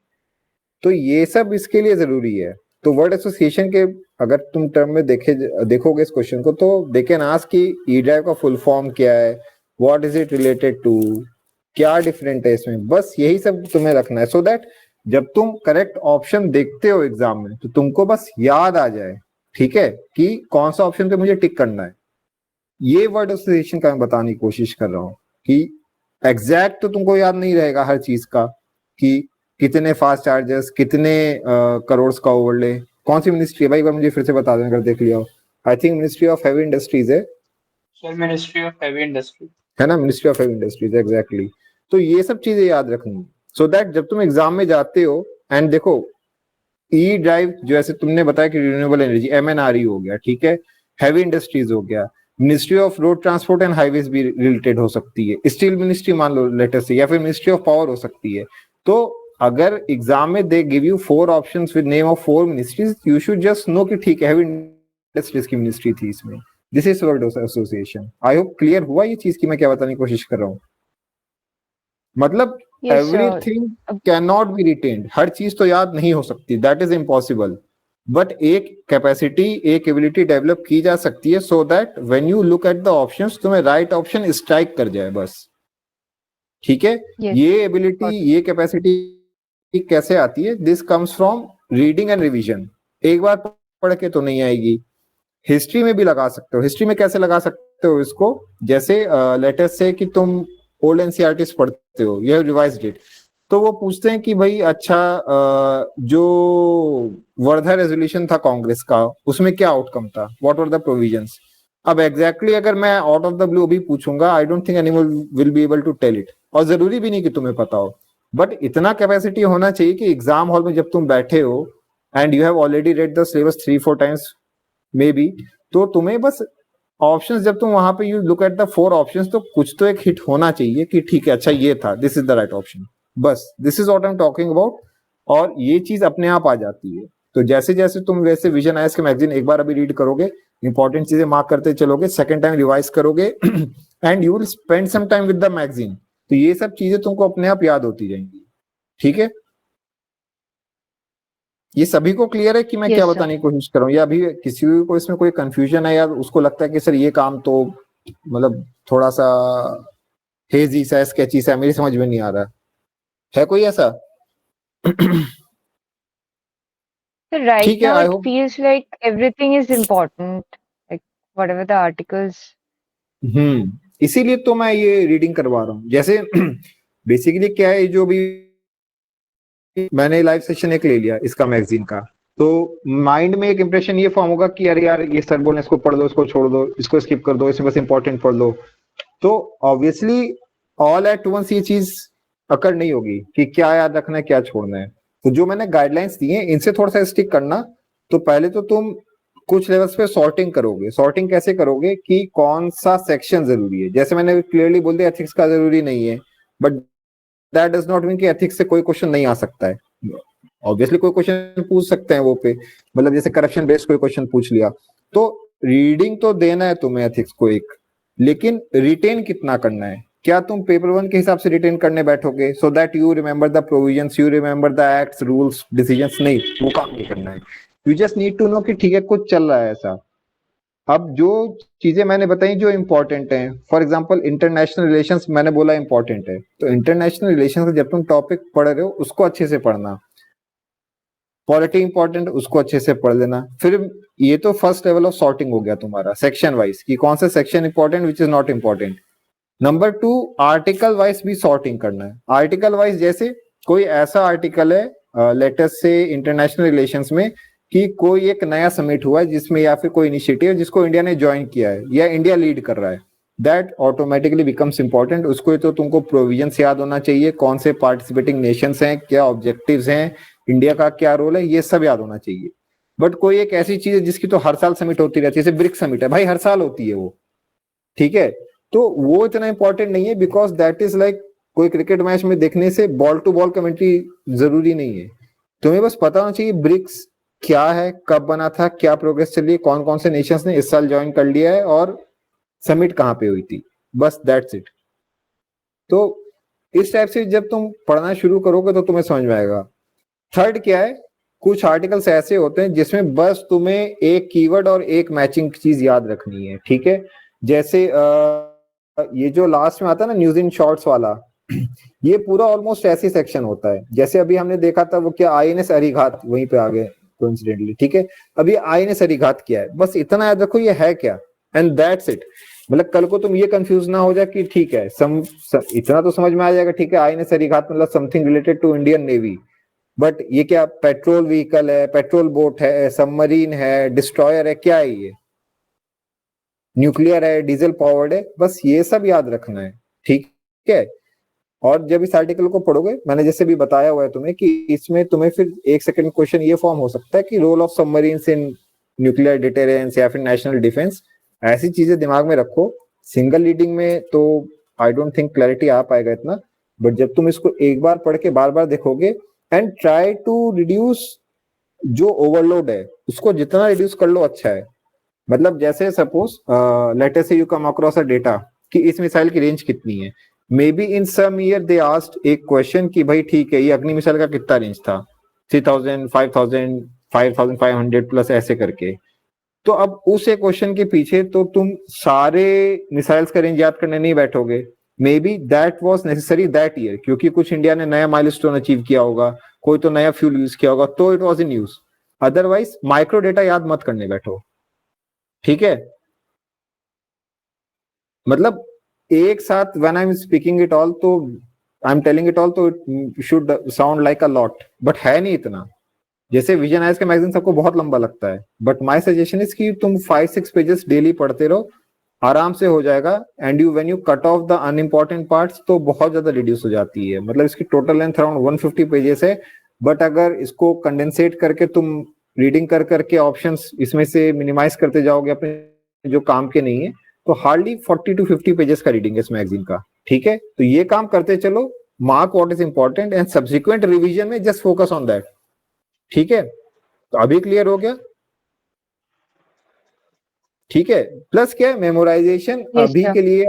तो ये सब इसके लिए जरूरी है। तो वर्ड एसोसिएशन के अगर तुम टर्म में देखोगे इस क्वेश्चन को, तो दे कैन आस्क कि ई ड्राइव का फुल फॉर्म क्या है, what is it related to, क्या डिफरेंट है इसमें, बस यही सब तुम्हें रखना है, सो दैट जब तुम करेक्ट ऑप्शन देखते हो एग्जाम में तो तुमको बस याद आ जाए, ठीक है, कि कौन सा ऑप्शन पे मुझे टिक करना है। ये वर्ड एसोसिएशन का मैं बताने की कोशिश कर रहा हूँ कि एग्जैक्ट तो तुमको याद नहीं रहेगा हर चीज का, कि कितने फास्ट चार्जर्स, कितने करोड़ का ओवरले, कौन सी मिनिस्ट्री है भाई, एक बार मुझे फिर से बता देना अगर देख लिया हो। I think ministry of heavy industries है। Sir ministry of heavy industry है ना, ministry of heavy industries, exactly. तो ये सब चीजें याद रखनी, सो दैट जब तुम एग्जाम में जाते हो, एंड देखो ई ड्राइव जो ऐसे तुमने बताया कि रिन्यूएबल एनर्जी MNRE हो गया, ठीक है, हैवी इंडस्ट्रीज हो गया, ministry of road transport and highways भी रिलेटेड हो सकती है, स्टील मिनिस्ट्री मान लो लेटेस्ट से, या फिर मिनिस्ट्री ऑफ पावर हो सकती है। तो अगर एग्जाम में they give you 4 options with name of 4 ministries, you should just know कि ठीक है हैवी इंडस्ट्रीज की मिनिस्ट्री थी इसमें। This is word association. I hope clear हुआ ये चीज की मैं क्या बताने की कोशिश कर रहा हूँ। मतलब everything can not be retained, हर चीज तो याद नहीं हो सकती, दैट इज इम्पॉसिबल, बट एक कैपेसिटी, एक एबिलिटी डेवलप की जा सकती है, so that when you look at the options तुम्हें राइट ऑप्शन स्ट्राइक कर जाए बस, ठीक है। ये एबिलिटी, ये कैपेसिटी कैसे आती है? This comes from reading and revision. एक बार पढ़ के तो नहीं आएगी, हिस्ट्री में भी लगा सकते हो। हिस्ट्री में कैसे लगा सकते हो इसको? जैसे लेटेस्ट से कि तुम ओल्ड एनसीईआरटीज पढ़ते हो, यू हैव रिवाइज्ड इट, तो वो पूछते हैं कि भाई अच्छा जो वर्धा रेजोल्यूशन था कांग्रेस का, उसमें क्या आउटकम था, व्हाट वर द प्रोविजंस। अब एग्जैक्टली अगर मैं आउट ऑफ द ब्लू भी पूछूंगा, I don't think anyone will be able to tell it, और जरूरी भी नहीं कि तुम्हें पता हो, बट इतना कैपेसिटी होना चाहिए कि एग्जाम हॉल में जब तुम बैठे हो and you have already read the syllabus 3-4 times may be, तो तुम्हें बस ऑप्शंस, जब तुम वहां पे you look at the 4 options, तो कुछ तो एक हिट होना चाहिए कि ठीक है अच्छा ये था, this is the right option, बस this is what I am talking about. और ये चीज अपने आप आ जाती है। तो जैसे जैसे तुम वैसे विजन आईएएस के मैगजीन एक बार अभी रीड करोगे, इंपॉर्टेंट चीजें मार्क करते चलोगे, सेकंड टाइम रिवाइज करोगे and you will spend some time with the magazine, तो ये सब चीजें तुमको अपने आप याद होती जाएंगी, ठीक है। ये सभी को क्लियर है कि मैं क्या बताने की कोशिश कर रहा हूँ, या अभी किसी को इसमें कोई कंफ्यूजन है, या उसको लगता है कि सर ये काम तो मतलब थोड़ा सा हेजी सा, स्केची सा, मेरी समझ में नहीं आ रहा है कोई ऐसा? Right now it feels like everything is important, like whatever the articles. इसीलिए तो मैं ये रीडिंग करवा रहा हूँ। जैसे बेसिकली क्या है, जो भी मैंने लाइव सेशन एक ले लिया इसका मैगजीन का, तो माइंड में एक इंप्रेशन ये फॉर्म होगा कि अरे यार ये सर बोले इसको पढ़ दो, इसको छोड़ दो, इसको स्किप कर दो, इसमें बस इंपॉर्टेंट पढ़ लो। तो ऑब्वियसली ऑल एट वंस ये चीज अकर नहीं होगी कि क्या याद रखना है, क्या छोड़ना है। तो जो मैंने गाइडलाइंस दी हैं इनसे थोड़ा सा स्टिक करना। तो पहले तो तुम कुछ लेवल्स पे सॉर्टिंग करोगे। सॉर्टिंग कैसे करोगे कि कौन सा सेक्शन जरूरी है। जैसे मैंने क्लियरली बोल दिया एथिक्स का जरूरी नहीं है, but that does not mean कि एथिक्स से कोई क्वेश्चन नहीं आ सकता है। ऑब्वियसली कोई क्वेश्चन पूछ सकते हैं वो पे, मतलब जैसे करप्शन बेस्ड कोई क्वेश्चन पूछ लिया, तो रीडिंग तो देना है तुम्हें एथिक्स को एक, लेकिन रिटेन कितना करना है, क्या तुम पेपर 1 के हिसाब से रिटेन करने बैठोगे so that you remember the provisions, you remember the acts, rules, decisions? नहीं, वो काम नहीं करना है। You just need to know कि ठीक है कुछ चल रहा है ऐसा। अब जो चीजें मैंने बताई जो इंपॉर्टेंट हैं, फॉर एग्जांपल इंटरनेशनल रिलेशंस मैंने बोला इंपॉर्टेंट है, तो इंटरनेशनल रिलेशंस का जब तुम टॉपिक पढ़ रहे हो उसको अच्छे से पढ़ना। पॉलिटी इंपॉर्टेंट, उसको अच्छे से पढ़ लेना। फिर ये तो फर्स्ट लेवल ऑफ सॉर्टिंग हो गया तुम्हारा सेक्शन वाइज कि कौन सा section important which is not important. Number 2, article wise भी सॉर्टिंग करना है। आर्टिकल वाइज जैसे कोई ऐसा आर्टिकल है लेटेस्ट से इंटरनेशनल रिलेशंस में कि कोई एक नया समिट हुआ है जिसमें या फिर कोई इनिशिएटिव जिसको इंडिया ने ज्वाइन किया है या इंडिया लीड कर रहा है, दैट ऑटोमेटिकली बिकम्स इंपॉर्टेंट। उसको तो तुमको प्रोविजंस याद होना चाहिए, कौन से पार्टिसिपेटिंग नेशंस हैं, क्या ऑब्जेक्टिव्स हैं, इंडिया का क्या रोल है, ये सब याद होना चाहिए। बट कोई एक ऐसी चीज है जिसकी तो हर साल समिट होती रहती है, जैसे ब्रिक्स समिट है भाई, हर साल होती है वो, ठीक है, तो वो इतना इंपॉर्टेंट नहीं है बिकॉज दैट इज लाइक कोई क्रिकेट मैच में देखने से बॉल टू बॉल कमेंट्री जरूरी नहीं है। तुम्हें बस पता होना चाहिए ब्रिक्स क्या है, कब बना था, क्या प्रोग्रेस चल रही है, कौन कौन से नेशंस ने इस साल ज्वाइन कर लिया है और समिट कहाँ पे हुई थी, बस दैट्स इट। तो इस टाइप से जब तुम पढ़ना शुरू करोगे तो तुम्हें समझ में आएगा। थर्ड क्या है, कुछ आर्टिकल्स ऐसे होते हैं जिसमें बस तुम्हें एक कीवर्ड और एक मैचिंग चीज याद रखनी है, ठीक है। जैसे ये जो लास्ट में आता है ना न्यूज इन शॉर्ट्स वाला, ये पूरा ऑलमोस्ट ऐसी सेक्शन होता है। जैसे अभी हमने देखा था वो क्या INS अरिघात, वहीं पे आ गए कोइंसिडेंटली, ठीक है। अभी INS अरिघात क्या है, बस इतना याद रखो ये है क्या, एंड दैट्स इट। मतलब कल को तुम ये कंफ्यूज ना हो जाए कि ठीक है इतना तो समझ में आ जाएगा, ठीक है INS अरिघात मतलब something related to Indian navy, but ये क्या पेट्रोल व्हीकल है, पेट्रोल बोट है, सबमरीन है, डिस्ट्रॉयर है, क्या है ये, न्यूक्लियर है, डीजल पावर्ड है, बस ये सब याद रखना है, ठीक है। और जब इस आर्टिकल को पढ़ोगे, मैंने जैसे भी बताया हुआ है तुम्हें कि इसमें तुम्हें फिर एक सेकंड क्वेश्चन ये फॉर्म हो सकता है कि role of submarines in nuclear deterrence या फिर नेशनल डिफेंस, ऐसी चीजें दिमाग में रखो। सिंगल रीडिंग में तो आई डोंट थिंक क्लैरिटी आ पाएगा इतना, बट जब तुम इसको एक बार पढ़ के बार बार देखोगे एंड ट्राई टू रिड्यूस जो ओवरलोड है उसको जितना रिड्यूस कर लो अच्छा है। मतलब जैसे suppose let us say you come across a data कि इस मिसाइल की रेंज कितनी है, maybe in some year they asked एक क्वेश्चन कि भाई ठीक है ये अग्नि मिसाइल का कितना रेंज था, 3000, 5000, 5500 प्लस ऐसे करके। तो अब उस एक क्वेश्चन के पीछे तो तुम सारे मिसाइल्स का रेंज याद करने नहीं बैठोगे, may be that was necessary that year, क्योंकि कुछ इंडिया ने नया माइलस्टोन अचीव किया होगा, कोई तो नया फ्यूल यूज किया होगा, तो it was in use. Otherwise micro data याद मत करने बैठो, ठीक है। मतलब एक साथ when I am speaking it all तो I am telling it all तो it should sound like a lot, but है नहीं इतना। जैसे विजन आइज का मैगजीन सबको बहुत लंबा लगता है, बट माय सजेशन इज कि तुम 5-6 पेजेस डेली पढ़ते रहो, आराम से हो जाएगा। And you when you cut off the unimportant parts तो बहुत ज्यादा रिड्यूस हो जाती है। मतलब इसकी टोटल लेंथ अराउंड 150 पेजेस है, बट अगर इसको कंडेंसेट करके तुम रीडिंग कर करके ऑप्शंस इसमें से मिनिमाइज करते जाओगे अपने जो काम के नहीं है, तो हार्डली 40 to 50 पेजेस का रीडिंग है इस मैगजीन का, ठीक है। तो ये काम करते चलो, mark what is important and subsequent revision में जस्ट फोकस ऑन दैट, ठीक है। तो अभी क्लियर हो गया, ठीक है। प्लस क्या है मेमोराइजेशन Yes, अभी sir. के लिए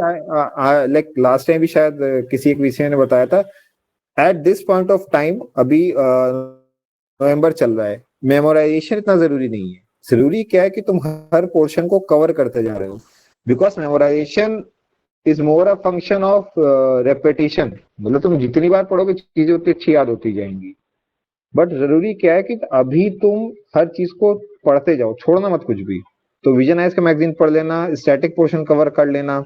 लाइक लास्ट टाइम भी शायद किसी एक विषय ने बताया था, at this point of time अभी नवंबर चल रहा है, मेमोराइजेशन इतना जरूरी नहीं है। जरूरी क्या है कि तुम हर पोर्शन को कवर करते जा रहे हो, because memorisation is more a function of repetition. मतलब तुम जितनी बार पढ़ोगे चीजें उतनी अच्छी याद होती जाएंगी। बट जरूरी क्या है कि अभी तुम हर चीज को पढ़ते जाओ, छोड़ना मत कुछ भी। तो विजन आइज का मैगजीन पढ़ लेना, स्टैटिक पोर्शन कवर कर लेना,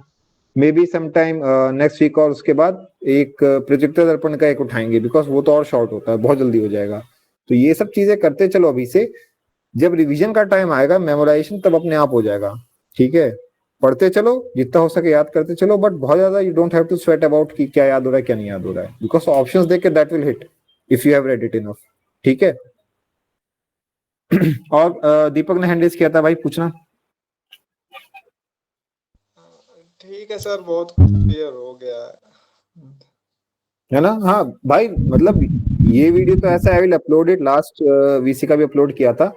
maybe some time next week, और उसके बाद एक प्रोजेक्टर दर्पण का एक उठाएंगे, बिकॉज वो तो और शॉर्ट होता है, बहुत जल्दी हो जाएगा। तो ये सब चीजें करते चलो अभी से, जब रिवीजन का टाइम आएगा मेमोराइजेशन तब अपने आप हो जाएगा, ठीक है। पढ़ते चलो, जितना हो सके याद करते चलो, बट बहुत ज्यादा you don't have to sweat about कि क्या याद हो रहा है क्या नहीं याद हो रहा है, बिकॉज ऑप्शंस देख के that will hit if you have read it enough, ठीक है। और दीपक ने हैंड रेज किया था, भाई पूछना। ठीक है सर, बहुत क्लियर हो गया है ना। हाँ भाई, मतलब ये वीडियो तो ऐसा I will upload it, last VC का भी अपलोड किया था।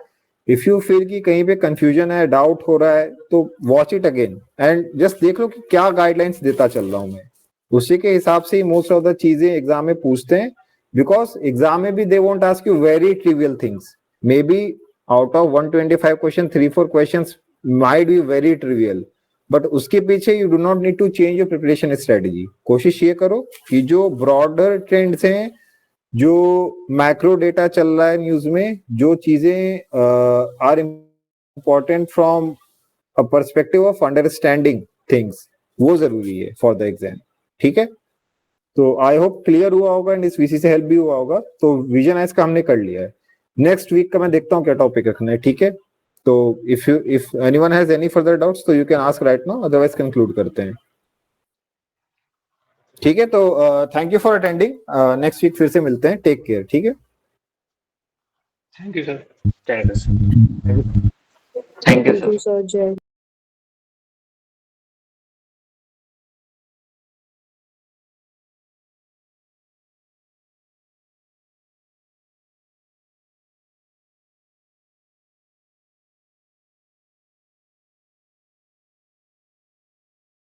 इफ यू फील कि कहीं पे कंफ्यूजन है, डाउट हो रहा है, तो watch it again and just देख लो कि क्या गाइडलाइंस देता चल रहा हूं मैं, उसी के हिसाब से ही मोस्ट ऑफ द चीजें एग्जाम में पूछते हैं, बिकॉज एग्जाम में भी they won't ask you very trivial things, maybe out of 125 question 3-4 questions might be very trivial, but उसके पीछे you do not need to change your preparation strategy. कोशिश ये करो कि जो ब्रॉडर ट्रेंड्स हैं, जो मैक्रो डेटा चल रहा है न्यूज में, जो चीजें are important from a perspective of understanding things, वो जरूरी है फॉर द एग्जाम। ठीक है, तो आई होप क्लियर हुआ होगा एंड इस वीसी से हेल्प भी हुआ होगा। तो विजन आइज का हमने कर लिया है, नेक्स्ट वीक का मैं देखता हूँ क्या टॉपिक रखना है। ठीक है, तो if anyone has any further doubts तो you can ask right now, otherwise conclude करते हैं। ठीक है, तो thank you for attending, next week फिर से मिलते हैं, टेक केयर। ठीक है, thank you sir. Thank you. Thank you thank you sir, जय